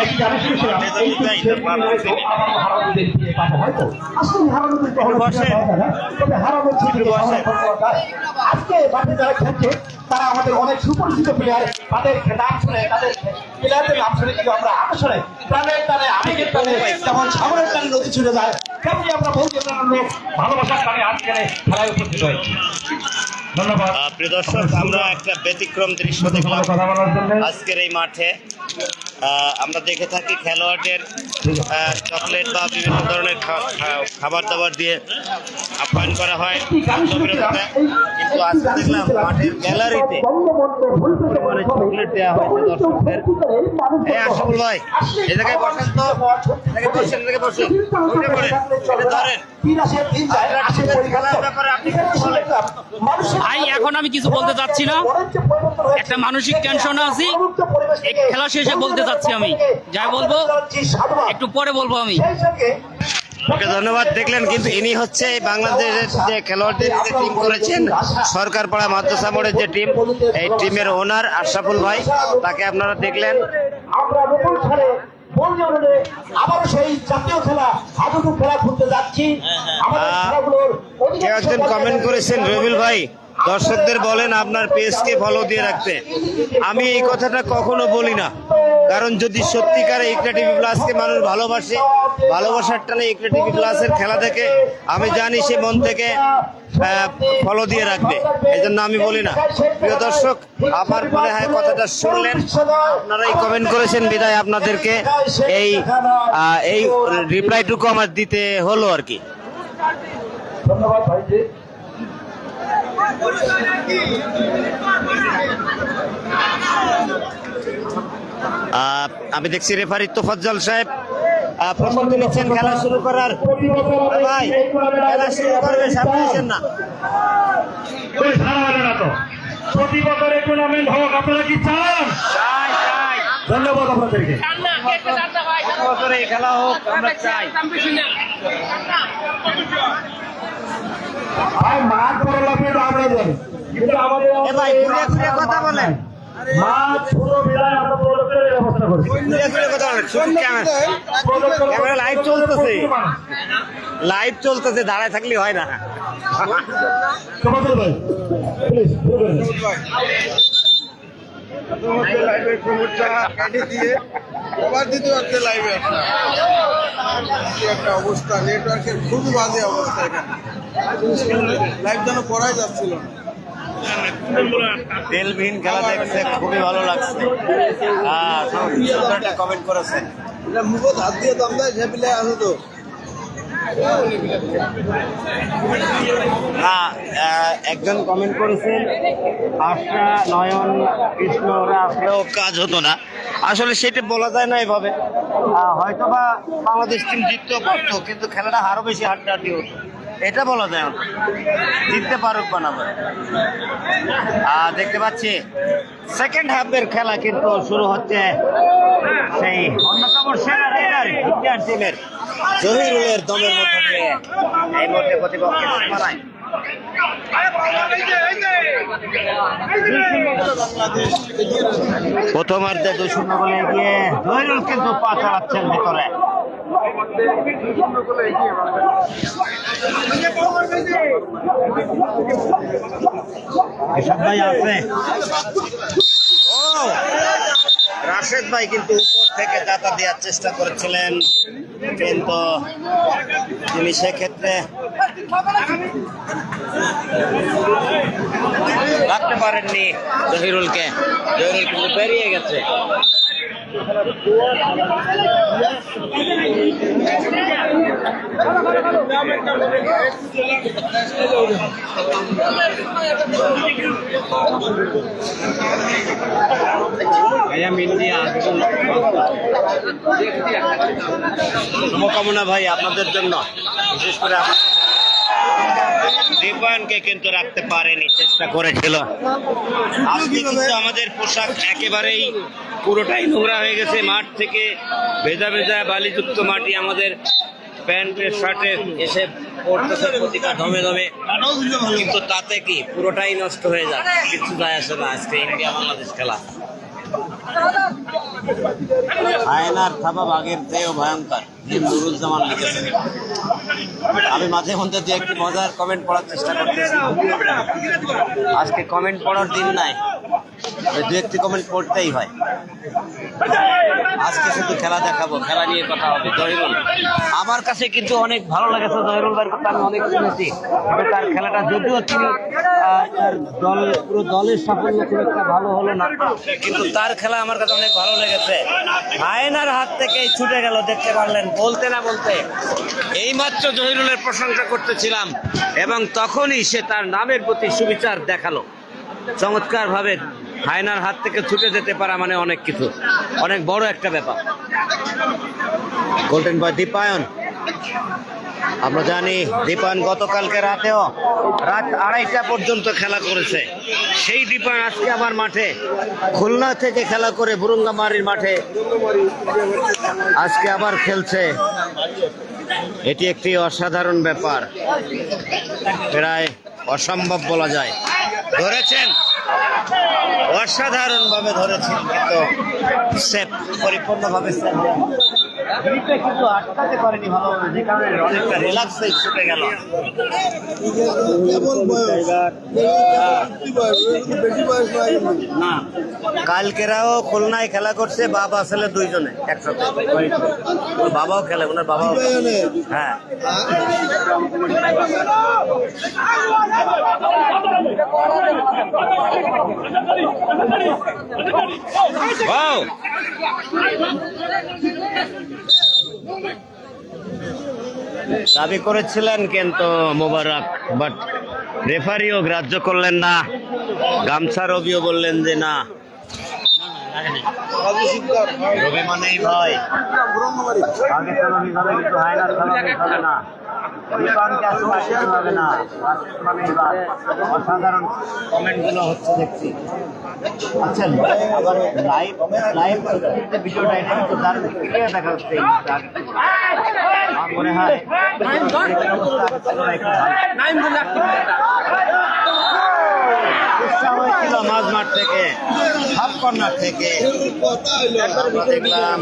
একটি গান শুনেছিলাম, এই তো সেদিন হয়তো আবারও হারানো দেখতে পাবো হয়তো। আসলে হারানো কিন্তু কখনো বসেন। ফিরে পাওয়া যায় না। তবে হারানো ঠিক বসেন। আজকে মাঠে যারা খেলছে তারা আমাদের অনেক সুপরিচিত প্লেয়ার। তাদের নাম শুনে, তাদের প্লেয়ারদের নাম শুনে কিন্তু আমরা আসলে প্রাণের টানে, আবেগের টানে, যেমন সাগরের টানে নদী ছুটে যায়, তেমনি আমরা বলতে পারলাম লোক ভালোবাসার টানে আজকে খেলায় উপস্থিত হয়েছি। ধন্যবাদ। প্রিয় দর্শক, আমরা একটা ব্যতিক্রম দৃশ্য দেখলাম কথা বলার জন্য আজকের এই মাঠে। আমরা দেখে থাকি খেলোয়াড়দের চকলেট বা বিভিন্ন ধরনের খাবার দাবার দিয়ে আপ্যায়ন করা হয় আন্তঃবিরতিতে, কিন্তু আজকে দেখলাম মাঠের গ্যালারিতে পরিমাণে চকলেট দেওয়া হয়েছে দর্শকদের। এই আশাফুল ভাই, এই জায়গায় বসেন তো, এদিকে বসেন, এদিকে বসেন, উঠে পড়েন, এটা ধরেন। খেলার ব্যাপারে আপনি কিছু বলেন। ভাই, এখন আমি কিছু বলতে চাচ্ছি না, একটা মানসিক টেনশনে আছি। এই খেলা শেষে বলতে চাচ্ছি, আমি যা বলবো একটু পরে বলবো আমি। ওকে, ধন্যবাদ। দেখলেন কিন্তু ইনি হচ্ছে বাংলাদেশের যে খেলোয়াড়দের যে টিম করেছেন, সরকারপাড়া মাদ্রাসা মোড়ের যে টিম, এই টিমের ওনার আশরাফুল ভাই, তাকে আপনারা দেখলেন। আমরা নতুন সালে আবারও সেই জাতীয় খেলা হাডুডু খেলা খেলতে যাচ্ছি। আমাদের খেলাগুলোর কেউ একজন কমেন্ট করেছেন, রবিউল ভাই দর্শকদের বলেন আপনার পেজকে ফলো দিয়ে রাখতে। আমি এই কথাটা কখনো বলি না, কারণ যদি সত্যিকারে ইকরা টিভি প্লাসকে মানুষ ভালোবাসে, ভালোবাসার টানে ইকরা টিভি প্লাসের খেলা দেখে, আমি জানি সে মন থেকে ফলো দিয়ে রাখবে, এই জন্য আমি বলি না। প্রিয় দর্শক, আমার মনে হয় কথাটা শুনলেন, আপনারাই কমেন্ট করেছেন বিদায় আপনাদেরকে এই রিপ্লাইটুকু আমার দিতে হলো আর কি। ধন্যবাদ ভাইজি। আমি দেখছি রেফারি তোফাজ্জল সাহেব প্রস্তুতি নিচ্ছেন খেলা শুরু করার। ভাই খেলা শুরু করবে, সামনে আসেন না। প্রতি বছর এই টুর্নামেন্ট হোক, আপনারা কি চান? ধন্যবাদ আপনাদেরকে। বছরে এই খেলা হোক আমরা চাই। ভাই মাঠ বড় লাগবে তো আমরা দেন, কিন্তু আমাদের ভাই ঘুরে ঘুরে কথা বলেন, মাঠ ছোট মিলায় আমরা প্রোডাক্টের ব্যবস্থা করছি। ঘুরে ঘুরে কথা বলেন। শুধু ক্যামেরা লাইভ চলতেছে, লাইভ চলতেছে, দাঁড়ায় থাকলে হয় না। তোমাদের ভাই প্লিজ একটা অবস্থা, নেটওয়ার্কের খুবই বাজে অবস্থা এখানে, লাইভ যেন পড়াই যাচ্ছিল না। তেলবিহীন খেলা দেখছে, খুবই ভালো লাগছে। কমেন্ট করেছেন, মুখত হাত দিয়ে দম দেয় ঝেপিলে আছে তো। না, একজন কমেন্ট করেছেন আশা, নয়ন, কৃষ্ণ ওরা আসলেও কাজ হতো না। আসলে সেটা বলা যায় না এভাবে। হয়তোবা বাংলাদেশ টিম জিততেও পারতো, কিন্তু খেলাটা আরো বেশি হাড্ডাহাড্ডি হতো, এটা বলা যায় না। জিততে পারুক বা না পারুক। দেখতে পাচ্ছি সেকেন্ড হাফের খেলা কিন্তু শুরু হচ্ছে সেই অন্যতম সেরা রেডার ইন্ডিয়ান টিমের জহিরুলের দমের মধ্যে দিয়ে এই মুহূর্তে প্রতিপক্ষের সীমানায়। প্রথমার্ধে 2-0 গোলে এগিয়ে জহিরুল, কিন্তু পা চালাচ্ছেন ভিতরে। এসব ভাই আছে, রাশেদ ভাই কিন্তু উপর থেকে দাতা দেওয়ার চেষ্টা করেছিলেন, কিন্তু তিনি সেক্ষেত্রে রাখতে পারেননি জহিরুলকে। জহিরুল কিন্তু বেরিয়ে গেছে। শুভকামনা ভাই আপনাদের জন্য, বিশেষ করে দীপায়নকে কিন্তু রাখতে পারেনি, চেষ্টা করেছিল। আজকে কিন্তু আমাদের পোশাক একেবারেই পুরোটাই নোংরা হয়ে গেছে। মাঠ থেকে ভেজা ভেজা বালিযুক্ত মাটি আমাদের প্যান্টের শার্টে এসে পড়তেছে প্রতিটা ধমে ধমে, কিন্তু তাতে কি পুরোটাই নষ্ট হয়ে যায়, কিছু যায় আসে না। আজকে ইন্ডিয়া বাংলাদেশ খেলা আয়নার থাবা বাঘের চেয়েও ভয়ঙ্কর, নুরুজ্জামান লিখেছেন। আমি মাঝে মধ্যে দু একটি মজার কমেন্ট পড়ার চেষ্টা করতেছি। আজকে কমেন্ট পড়ার দিন নাই, দু একটি কমেন্ট পড়তেই হয়। আজকে শুধু খেলা দেখাবো, খেলা নিয়ে কথা হবে। জহিরুল আমার কাছে কিন্তু অনেক ভালো লেগেছে, জহিরুল ভাইয়ের কথা আমি অনেক শুনেছি, তবে তার খেলাটা যদিও তিনি তার দল পুরো দলের সাফল্য খুব একটা ভালো হলো না, কিন্তু তার খেলা আমার কাছে অনেক ভালো লেগেছে। আয়নার হাত থেকে ছুটে গেল, দেখতে পারলেন। বলতে না বলতে এইমাত্র জহিরুলের প্রশংসা করতেছিলাম, এবং তখনই সে তার নামের প্রতি সুবিচার দেখালো। চমৎকার ভাবে হায়নার হাত থেকে ছুটে যেতে পারা মানে অনেক কিছু, অনেক বড় একটা ব্যাপার। গোল্ডেন বয় দীপায়ন, আমরা জানি দীপায়ন গতকালকে রাতেও রাত 2:30টা পর্যন্ত খেলা করেছে। সেই দীপায়ন আজকে আবার মাঠে, খুলনা থেকে খেলা করে বুরুঙ্গামারির মাঠে আজকে আবার খেলছে। এটি একটি অসাধারণ ব্যাপার, প্রায় অসম্ভব বলা যায়। ধরেছেন, অসাধারণ ভাবে ধরেছেন, কিন্তু সেফ, পরিপূর্ণভাবে সেফ। গ্রিপে কিন্তু আটকাতে পারেনি ভালো, যে কারণে অনেকটা রিল্যাক্সে ছুটে গেল। কেবল বয়স বেশি বয়স নয় কিন্তু। না, কালকেরাও খুলনায় খেলা করছে, বাবা ছেলে দুইজনে একসাথে। ওর বাবাও খেলে, ওনার বাবাও, হ্যাঁ। Wow! দাবি করেছিলেন কিন্তু মোবারক, বাট রেফারিও গ্রাহ্য করলেন না। গামছা রবিও বললেন যে না, রবি মানেই ভয়। পাকিস্তানি ভাবে কিন্তু হায়নার খেলা হবে না, রিপানকে আসলে আসতে হবে না, মানেই ভয়। অসাধারণ কমেন্টগুলো হচ্ছে দেখছি। আচ্ছা, আবার লাইভ বিষয়টা এটা কিন্তু দারুণ ক্লিয়ার দেখা হচ্ছে। আমার মনে হয় হয়েছিল মাঝ মাঠ থেকে, হাফ কর্নার থেকে দেখলাম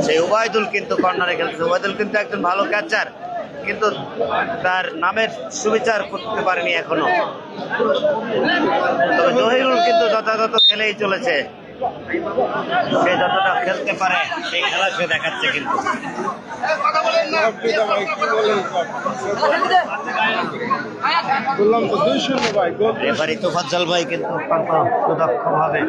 সেই ওবায়দুল কিন্তু কর্নারে খেলছে। ওবায়দুল কিন্তু একজন ভালো ক্যাচার, কিন্তু তার নামের সুবিচার করতে পারেনি এখনো। তবে জহিরুল কিন্তু যথাযথ খেলেই চলেছে, সে যতটা খেলতে পারে সেই খেলা সে দেখাচ্ছে। কিন্তু বললাম তো 2-0 ভাই গোল। রেফারি তোফাজ্জল ভাই কিন্তু অত্যন্ত সুদক্ষভাবে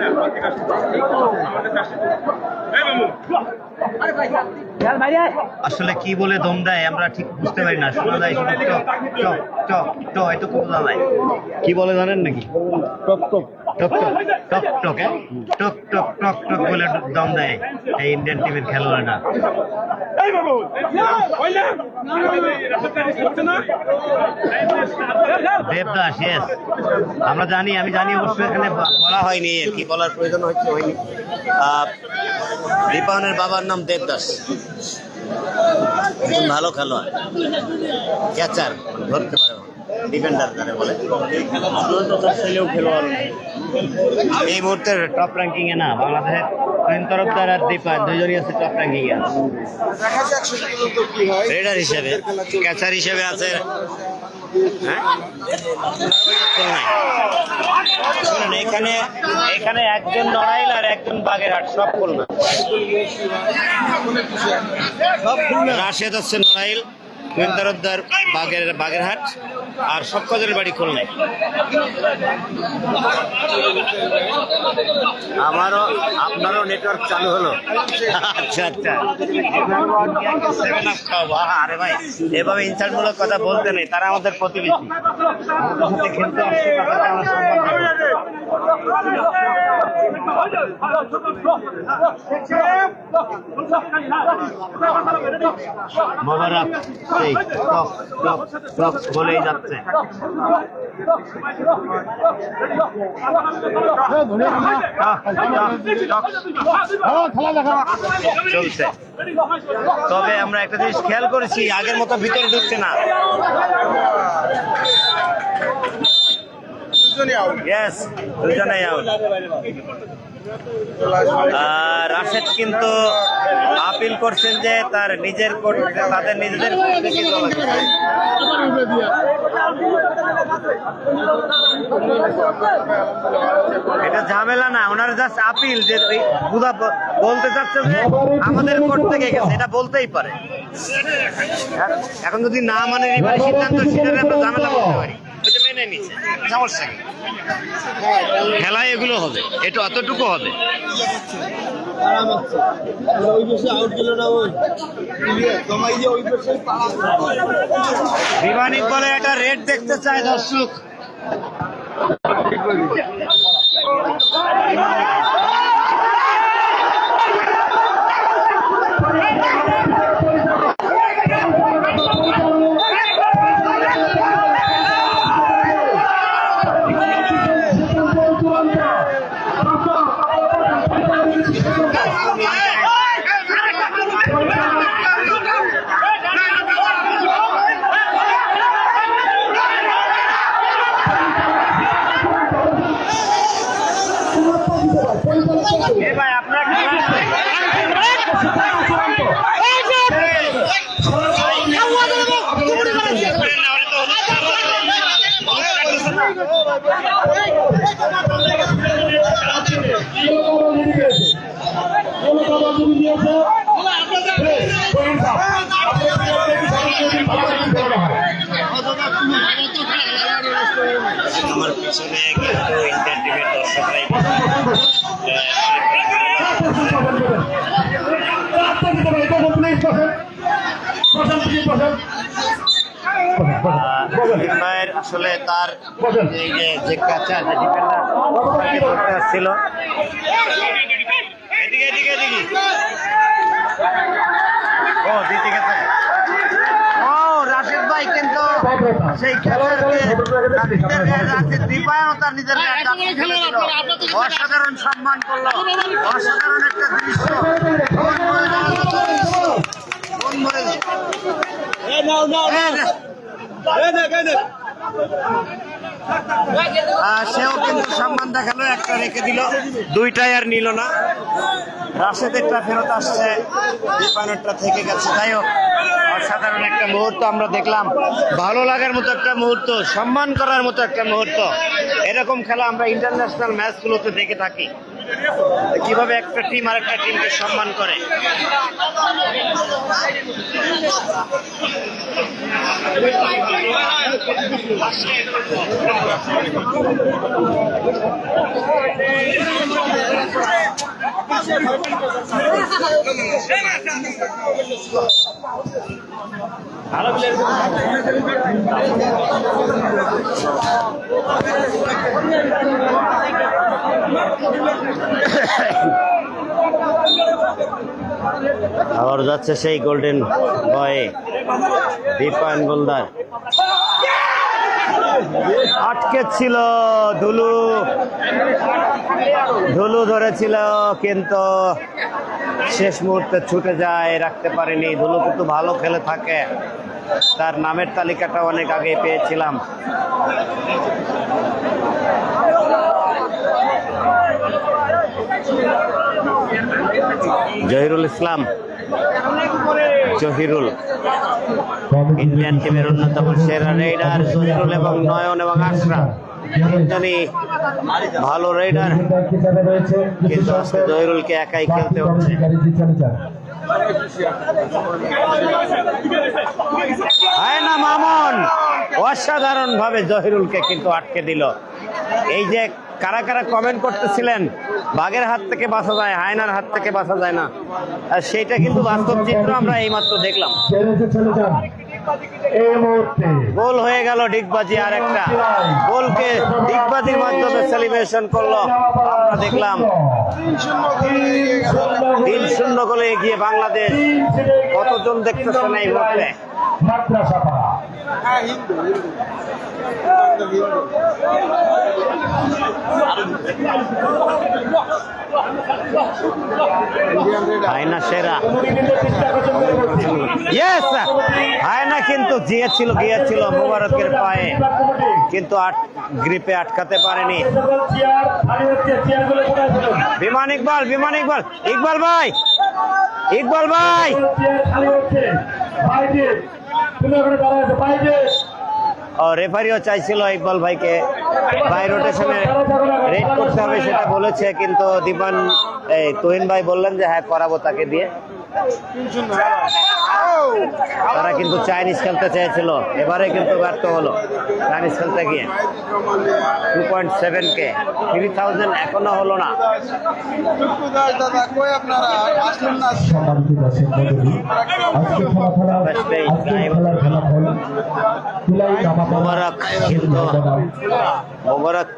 আসলে কি বলে দম দেয় আমরা ঠিক বুঝতে পারি না, শোনা যায় শুধু টক টক টক টক, এটুকু বোঝা যায়। কি বলে জানেন নাকি? টপ টপ টক টক টক টক, টক টক টক টক বলে দম দেয় এই ইন্ডিয়ান টিমের খেলোয়াড়রা। দেবদাস, ইয়েস, আমরা জানি, আমি জানি, অবশ্য এখানে বলা হয়নি, কি বলার প্রয়োজন হয়নি। রিপানের বাবার নাম দেবদাস, ভালো খেলোয়াড়, ক্যাচার, ধরতে পারে, ডিফেন্ডার যারা বলে। এই মুহূর্তে টপ র্যাঙ্কিং এ না বাংলাদেশের তুহিন তরফদার আর দীপান দুজনই আছে টপ র্যাঙ্কিং এ। দেখা যাক শেষ পর্যন্ত কি হয়। রেডার হিসেবে, ক্যাচার হিসেবে আছে, হ্যাঁ। শুনুন, এখানে একজন নড়াইল আর একজন বাগেরহাট, সব খুলনা। রাশেদ হচ্ছে নড়াইল, তুহিন তরফদার বাগেরহাট, আর সব কজনের বাড়ি খুলনায়। আপনারও নেটওয়ার্ক চালু হলো? আচ্ছা আচ্ছা, আরে ভাই, এভাবে ইনসাল্টমূলক কথা বলতে নেই, তারা আমাদের প্রতিবেশী, আমাদের সাথে খেলতে আসছে, তাদেরকে আমরা সম্মান দেব। মোবারক সেই টক টক টক বলেই যাচ্ছে। চলছে, তবে আমরা একটা জিনিস খেয়াল করেছি, আগের মতো ভিতরে ঢুকছে না। ইয়েস, দুজনেই আউট। রাশেদ কিন্তু আপিল করছেন যে তার নিজের কোর্ট, তাদের নিজেদের এটা ঝামেলা না, ওনারা জাস্ট আপিল, যে বলতে চাচ্ছে যে আমাদের কোর্ট থেকে গেছে, এটা বলতেই পারে। এখন যদি না মানে রিভারি সিদ্ধান্ত, সেটা আমরা ঝামেলা করতে পারি, ওইটা মেনে নিচ্ছে, সমস্যা কি? খেলায় এগুলো হবে, এটা অতটুকু হবে। বিমানিক বলে একটা রেড দেখতে চায় দর্শক। পরিচালক আসলে কিন্তু ইন্ডিয়ান টিমের দর্শকরাই ভাইয়ের আসলে তার এই যে ক্যাচার যে ডিফেন্ডার ধরতে আসছিল এদিকে এদিকে এদিকে ও দিতে গেছে ও রাশেদ ভাই কিন্তু সেই ক্যাচারকে রাশেদ দীপায়ন তার নিজের অসাধারণ সম্মান করলো অসাধারণ একটা দৃশ্য মন ভরে সেও কিন্তু সম্মান দেখালো, একটা রেখে দিল, দুইটাই আর নিল না। রাশেদেরটা ফেরত আসছে, দীপায়নেরটা থেকে গেছে। যাই হোক, অসাধারণ একটা মুহূর্ত আমরা দেখলাম, ভালো লাগার মতো একটা মুহূর্ত, সম্মান করার মতো একটা মুহূর্ত। এরকম খেলা আমরা ইন্টারন্যাশনাল ম্যাচগুলোতে দেখে থাকি, কিভাবে একটা টিম আর একটা টিমকে সম্মান করে। আবার যাচ্ছে সেই গোল্ডেন বয়ে দীপায়ন গোলদার, আটকে ছিল ধুলু ধরেছিল কিন্তু শেষ মুহূর্তে ছুটে যায়, রাখতে পারেনি। ধুলু কিন্তু ভালো খেলে থাকে, তার নামের তালিকাটা অনেক আগে পেয়েছিলাম। জহিরুল ইসলাম, জহিরুল ইন্ডিয়ান টিমের অন্যতম সেরা রেডার। জহিরুল এবং নয়ন এবং আশরাফ তিনজনই ভালো রেডার, কিন্তু আজকে জহিরুলকে একাই খেলতে হচ্ছে। হায়না মামুন অসাধারণ ভাবে জহিরুলকে কিন্তু আটকে দিল। এই যে কারা কারা কমেন্ট করতেছিলেন বাঘের হাত থেকে বাঁচা যায়, হায়নার হাত থেকে বাঁচা যায় না, আর সেইটা কিন্তু বাস্তব চিত্র আমরা এইমাত্র দেখলাম। গোল হয়ে গেল ডিগবাজি, আর একটা গোলকে ডিগবাজির মাধ্যমে সেলিব্রেশন করলো আমরা দেখলাম। 3-0 গোলে এগিয়ে বাংলাদেশ। কতজন দেখতেছেন এই মুহূর্তে? হায়না সেরা, ইয়েস হায়না কিন্তু গিয়েছিল মোবারকের পায়ে, কিন্তু গ্রিপে আটকাতে পারেনি। বিমান ইকবাল ভাই ও রেফারিও চাইছিল ইকবাল ভাইকে বাই রোটেশনে রেড করতে হবে, সেটা বলেছে, কিন্তু তুহিন ভাই বললেন যে হ্যাঁ করাবো তাকে দিয়ে। তারা কিন্তু চাইনিজ খেলতে চেয়েছিল, এবারে কিন্তু ব্যর্থ হলো চাইনিজ খেলতে গিয়ে। 2.7K 3000 এখনো হলো না। মোবারক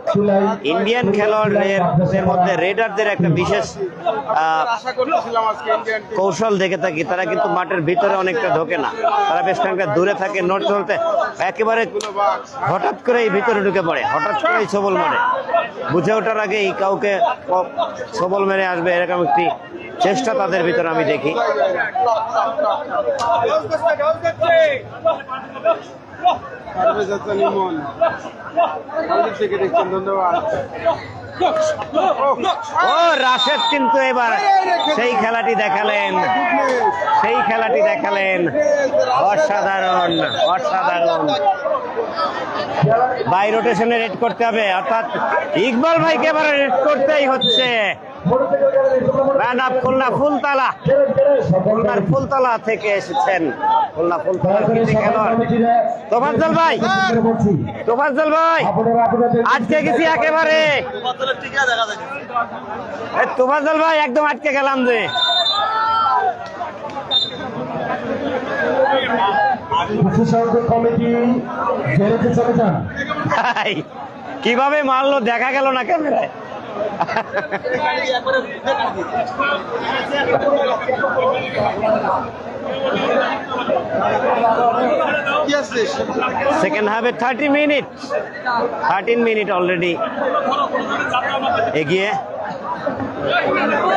ইন্ডিয়ান খেলোয়াড়দের মধ্যে রেডারদের একটা বিশেষ কৌশল দেখে থাকি, তারা কিন্তু মাঠের ভিতরে অনেকটা ঢোকে না, তারা বেশ খানিকটা দূরে থাকে। নোট চলতে একেবারে হঠাৎ করেই ভিতরে ঢুকে পড়ে, হঠাৎ করেই ছবল মারে, বুঝে ওঠার আগেই কাউকে ছবল মেরে আসবে, এরকম একটি চেষ্টা তাদের ভিতরে আমি দেখি। ও রাশেদ কিন্তু এবার সেই খেলাটি দেখালেন, অসাধারণ। বাই রোটেশনে রেড করতে হবে, অর্থাৎ ইকবাল ভাইকে এবার রেড করতেই হচ্ছে। ম্যান অফ খুলনা ফুলতলা, খুলনার ফুলতলা থেকে এসেছেন। খুলনা ফুলতলা খেলোয়াড় তোফাজ্জল ভাই, তোফাজ্জল ভাই আজকে গেছি একেবারে। তোফাজ্জল ভাই একদম আটকে গেলাম যে। কমিটি বেরোতে চলে যান। কিভাবে মারলো দেখা গেল না ক্যামেরায়। সেকেন্ড হাফে 13 মিনিট অলরেডি এগিয়ে।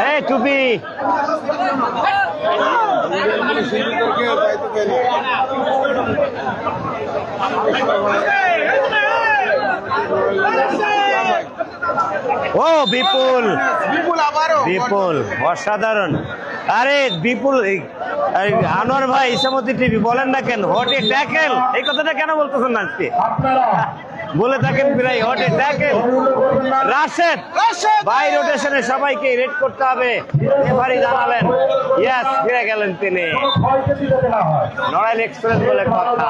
এই টুপি ও বিপুল, বিপুল অসাধারণ। আরে বিপুল, আনোয়ার ভাই ইসামতি টিভি বলেন না কেন হোয়াট এ ট্যাকেল, এই কথাটা কেন বলতেছেন না আজকে? বলে থাকেন প্রায় what a tackle. Rashed by রোটেশনে সবাইকে রেড করতে হবে রেফারি জানালেন। ইয়েস, ফিরে গেলেন তিনি। নড়াইল এক্সপ্রেস বলে কথা।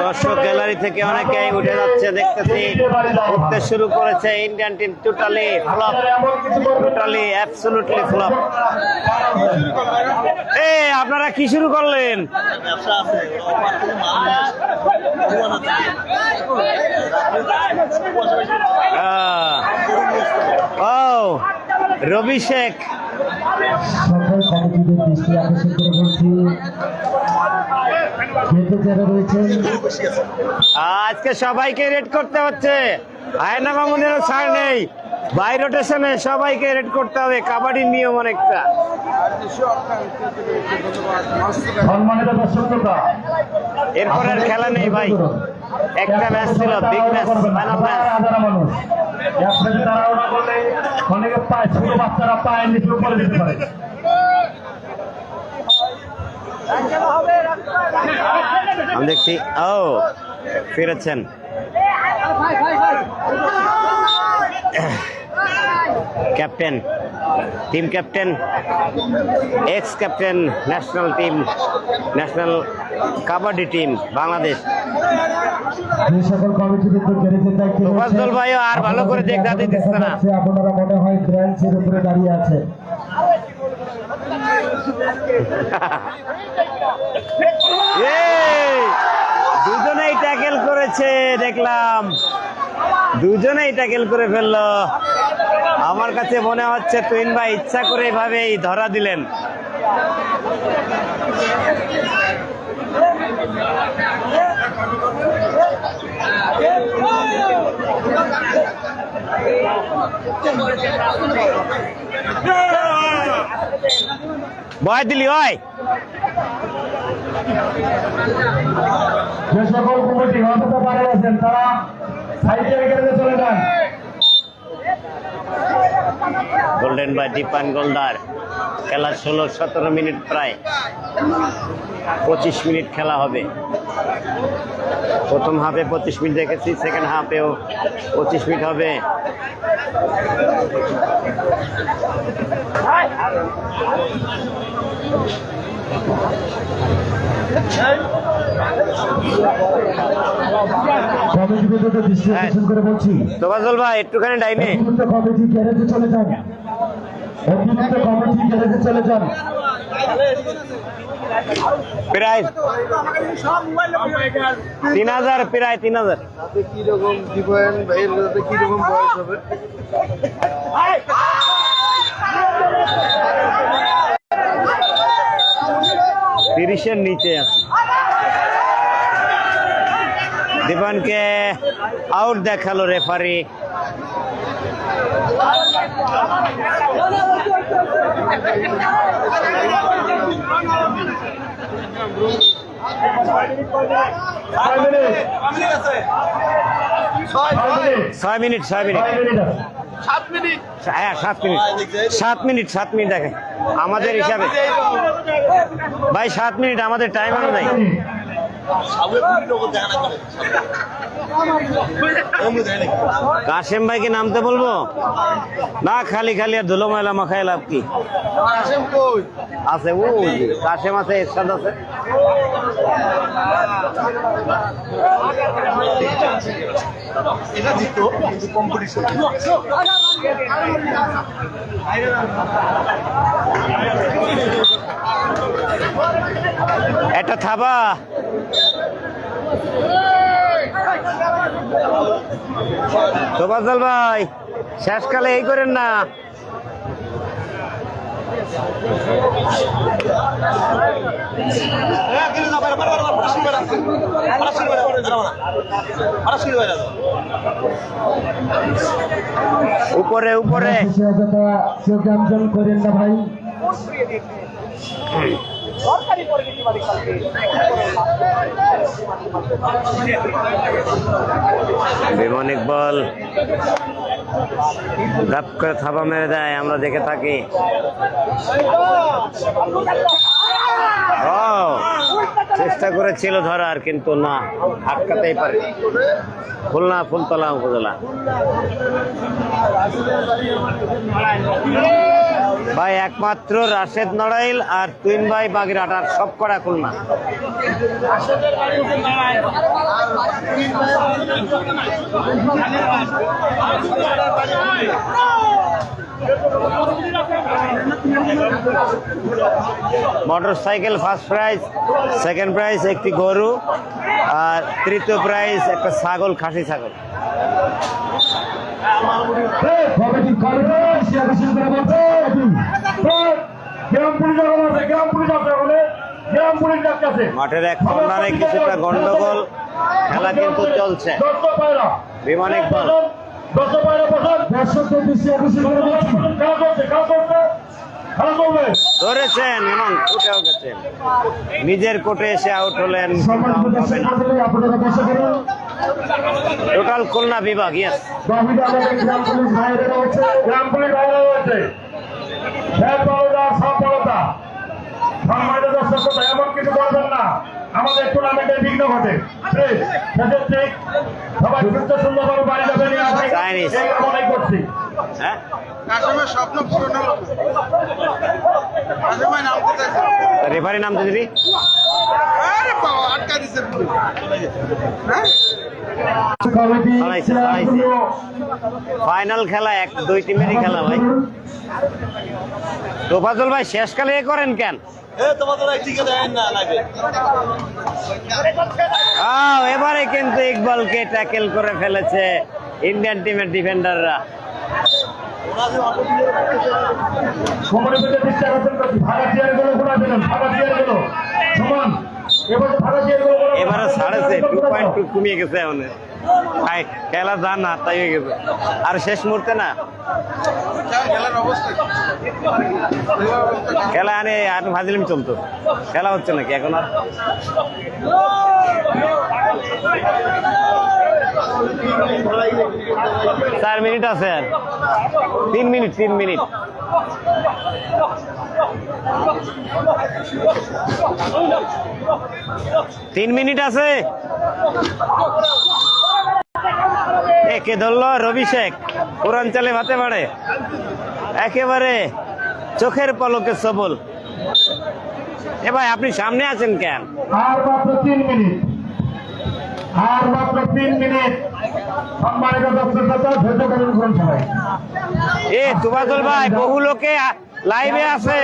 দর্শক গ্যালারি থেকে অনেকেই উঠে যাচ্ছে দেখতেছি, উঠতে শুরু করেছে। Indian team totally flop, totally absolutely flop. আপনারা কি শুরু করলেন? ও রবি শেখ, সকল কমিটিদের দৃষ্টি আকর্ষণ করে বলছি, যারা রয়েছেন আজকে সবাইকে রেড করতে হচ্ছে। আয়না মামুনেরও ছাড় নেই, বাই রোটেশনে সবাইকে রেড করতে হবে। কাবাডির নিয়ম অনেকটা। সম্মানিত দর্শকরা, এরপর আর খেলা নেই ভাই, একটা ম্যাচ ছিল, big match, man of match. মানুষ একসাথে তাড়াহুড়া করলে অনেকে পায়, ছোট বাচ্চারা পায়ের নিচে উপরে দিতে পারে। আমি দেখছি ও ফিরেছেন captain, team captain, x captain national team, national kabaddi team Bangladesh. যে সকল কমিটিদের তোফাজ্জল ভাইও আর ভালো করে দেখতে দিচ্ছে না। আপনারা মনে হয় ব্রাঞ্চের উপরে দাঁড়িয়ে আছে। দুজনেই ট্যাকেল করেছে দেখলাম, দুজনেই ট্যাকেল করে ফেললো। আমার কাছে মনে হচ্ছে তুহিন ভাই ইচ্ছা করে এভাবেই ধরা দিলেন। ভয় দিলি হয়। যে সকল কমিটি অন্তত পারে আছেন তারা সাইডে রেখে চলে যান। Golden by Dipan Goldar. খেলা 16-17 মিনিট, প্রায় 25 মিনিট খেলা হবে। প্রথম হাফে 25 মিনিট দেখেছি, সেকেন্ড হাফেও 25 মিনিট হবে। কমিটিদের দৃষ্টি আকর্ষণ করে বলছি, তোফাজ্জল ভাই একটুখানি ডাইনে। কমিটি গ্যারেজে চলে যান, কমিটি গ্যারেজে চলে যান। প্রায় 3000, প্রায় 3000। কিরকম দিবেন ভাই, কিরকম বয়স হবে? 30-এর নিচে আছে। দীপানকে আউট দেখালো রেফারি। ছয় মিনিট হ্যাঁ, 7 মিনিট দেখে আমাদের হিসাবে। ভাই 7 মিনিট আমাদের টাইম আর নাই। কাশেম ভাইকে নামতে বলবো না, খালি খালি আর ধুলো ময়লা মাখায় লাভ কি আছে? ও কাশেম আছে, এরশাদ আছে। একটা থাবা তোফাজ্জল ভাই, শেষকালে এই করেন না। উপরে উপরে করেন না ভাই। বিমান ইকবাল গাপ করে থাবা মেরে দেয়, আমরা দেখে থাকি। ও চেষ্টা করেছিল ধরার, কিন্তু না, আটকাতেই পারে। খুলনা ফুলতলা উপজেলা। ভাই একমাত্র রাশেদ নড়াইল আর তুইন ভাই বাগেরহাট, আর সব করা Khulna. Motorcycle first prize, second prize একটি গরু, আর তৃতীয় প্রাইজ একটা ছাগল, খাসি ছাগল। মাঠের এক কর্নারে কিছুটা গন্ডগোল, খেলা কিন্তু চলছে। বিমান ইকবাল ধরেছেন এবং উঠেও গেছেন, নিজের কোর্টে এসে আউট হলেন। টোটাল খুলনা বিভাগ। ইয়েস, এমন কিছু করবেন না আমাদের টুর্নামেন্টের বিঘ্ন ঘটে। সবাই সুস্থ সুন্দরভাবে বাড়ি যাবেন, কামনাই করছি। হ্যাঁ, কাশেমের স্বপ্ন পূরণ হলো। কাশেম ভাই নামতে চাইছে। রেফারি নামতে দিবি? আরে বাবা, আটকা দিছে পুরো। হ্যাঁ, ফাইনাল খেলা, 1-2 টিমেরই খেলা ভাই। তোফাজ্জল ভাই শেষকালে এ করেন কেন? এবারে কিন্তু ইকবালকে ট্যাকেল করে ফেলেছে ইন্ডিয়ান টিমের ডিফেন্ডাররা। এবারে ছাড়েছে, 2.2 কমিয়ে গেছে। এমন খেলা যান না, তাই হয়ে গেছে। আর শেষ মুহূর্তে না খেলার অবস্থা খেলা আনে আর ভাজিলিম চলতো, খেলা হচ্ছে নাকি এখন আর? 4 মিনিট আছে, আর 3 মিনিট 3 মিনিট। তিন মিনিট আছে। একে ধরলো রবি শেখ, পুরাঞ্চলে ভাতে পারে, একেবারে চোখের পলকে সবল। এ ভাই আপনি সামনে আছেন কেন? আর মাত্র 3 মিনিট, আর মাত্র 3 মিনিট। সম্মানিত দর্শক শ্রোতা, ধৈর্য ধরুন সবাই। তোফাজ্জল ভাই, বহু লোকে লাইভে আছে।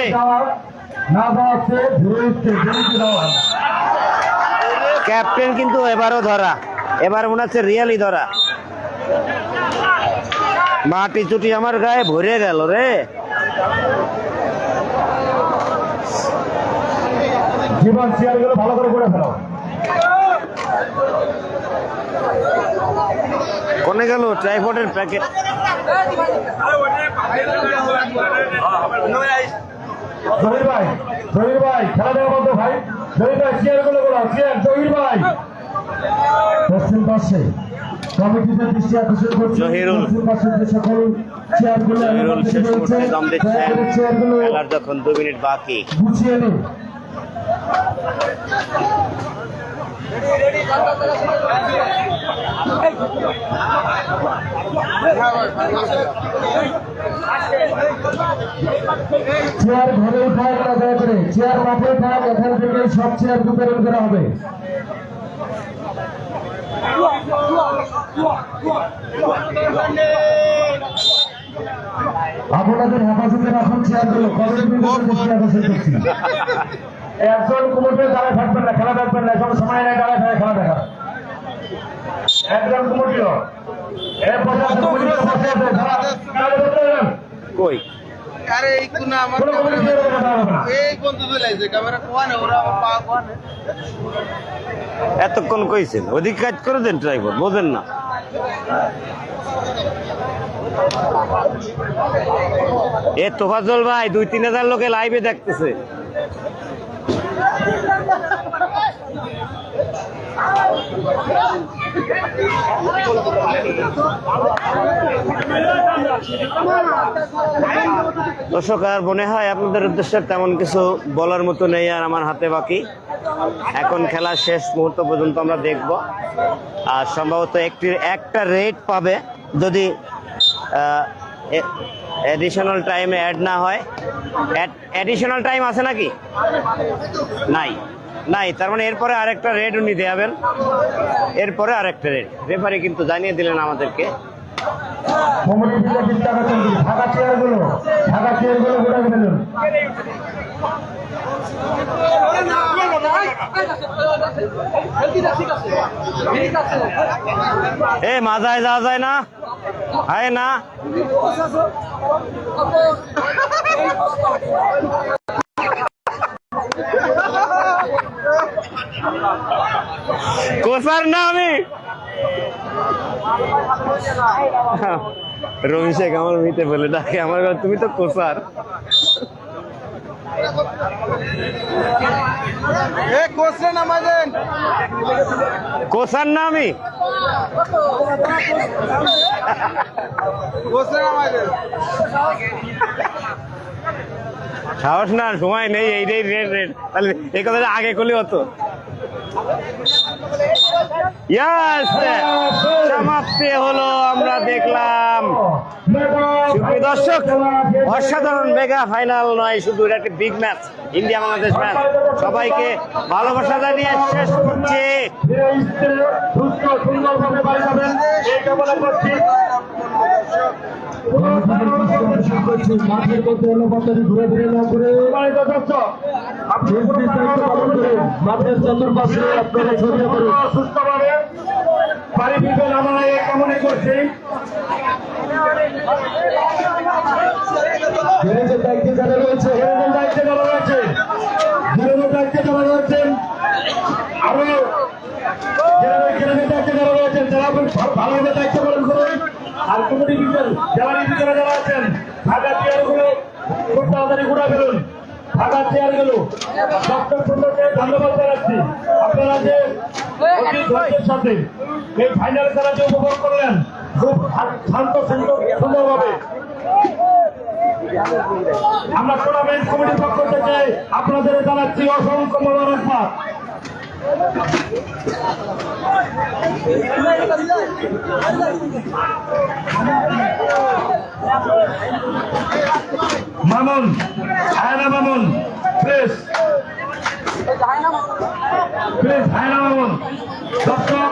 ক্যাপ্টেন কিন্তু এবারও ধরা, এবার মনে হচ্ছে রিয়ালি ধরা। মাটি চুটি আমার গায়ে ভরে গেল রে। জীবন চেয়ার গুলো ভালো করে করে ফেলো। কোনে গেল ট্রাইপডের প্যাকেট? জহির ভাই, জহির ভাই খেলা দেওয়া বলতো ভাই। জহির ভাই চেয়ার গুলো বলো, চেয়ার। জহির ভাই পশ্চিম পাশে কমিটিতে দৃষ্টি আকর্ষণ করছে। জহিরুল, পশ্চিম পাশের যে সকল চেয়ারগুলো জহিরুল শেষ মুহূর্তে দম দিচ্ছেন। খেলার যখন 2 মিনিট বাকি, গুছিয়ে নিন। চেয়ার ঘরে উঠায় না, দয়া করে চেয়ার মাঠে থাক, এখান থেকে সব চেয়ার বিতরণ করা হবে। আপনাদের হেফাজতে রাখুন চেয়ারগুলো, একজন কুমোটে দাঁড়ায় থাকবেন না, খেলা দেখবেন না, এখন সময় নেই দাঁড়ায় থাকে খেলা দেখা। একজন কুমোটিও কই আরে এই কোনা আমার ক্যামেরা এই বন্ধু চলে ক্যামেরা কোয়ানে ওরা পা কোয়ানে এতক্ষণ কইছেন ওদিক কাজ করে দেন, ড্রাইভার বোঝেন না। এ তোফাজল ভাই 2-3 হাজার লোকে লাইভে দেখতেছে। দর্শক, আর মনে হয় আপনাদের উদ্দেশ্যে তেমন কিছু বলার মতো নেই আর আমার হাতে বাকি। এখন খেলার শেষ মুহূর্ত পর্যন্ত আমরা দেখব, আর সম্ভবত একটা রেট পাবে যদি এডিশনাল টাইমে অ্যাড না হয়। অ্যাডিশনাল টাইম আছে নাকি? নাই নাই, তার মানে এরপরে আরেকটা রেড উনি দেবেন, এরপরে আরেকটা রেড। রেফারি কিন্তু জানিয়ে দিলেন আমাদেরকে। ঢাকা চেয়ারগুলো ঘুরে ফেলুন। এ মাজায় যাওয়া যায় না, হয় না। কোসার না আমি রমি শেখ আমার মিতে বলে ডাকে, আমার তুমি তো কোসার। এ কোশ্চেন আমাদের কোসার না আমি, কোশ্চেন আমাদের সাহস না, সময় নেই, এইটাই রেড রেড। তাহলে এই কথাটা আগে করলে হতো। সমাপ্তি হলো, আমরা দেখলাম। সুপ্রিয় দর্শক, অসাধারণ মেগা ফাইনাল নয়, শুধু এটা একটা big match, India Bangladesh match. সবাইকে ভালোবাসা জানিয়ে শেষ করছি। মাঠের মধ্যে ঘুরে ফিরে না করে মাঠের চতুর্পাশে আপনারা ছড়িয়ে পড়ুন সুস্থভাবে। বাড়ি ফিরবেন আমরা এই কামনা করছি। দায়িত্বে যারা রয়েছে, দায়িত্বে যারা রয়েছেন, দায়িত্বে যারা রয়েছেন, আরো দায়িত্বে যারা রয়েছেন, যারা ভালোভাবে দায়িত্ব পালন করুন। আর কমিটি যারা ভিতরে যারা আছেন, ঢাকা চেয়ারগুলো খুব তাড়াতাড়ি ঘুরে ফেলুন। ঢাকা চেয়ারগুলো ডক্টর সুন্দরকে ধন্যবাদ জানাচ্ছি। আপনারা যে অতি ধৈর্যের সাথে এই ফাইনাল খেলা যে উপভোগ করলেন, খুব শান্ত সুন্দরভাবে। আমরা টুর্নামেন্ট কমিটির পক্ষ থেকে আপনাদের জানাচ্ছি অসংখ্য মোবারকবাদ। মামুন, হায়না মামুন, প্লিজ হায়না মামুন। দর্শক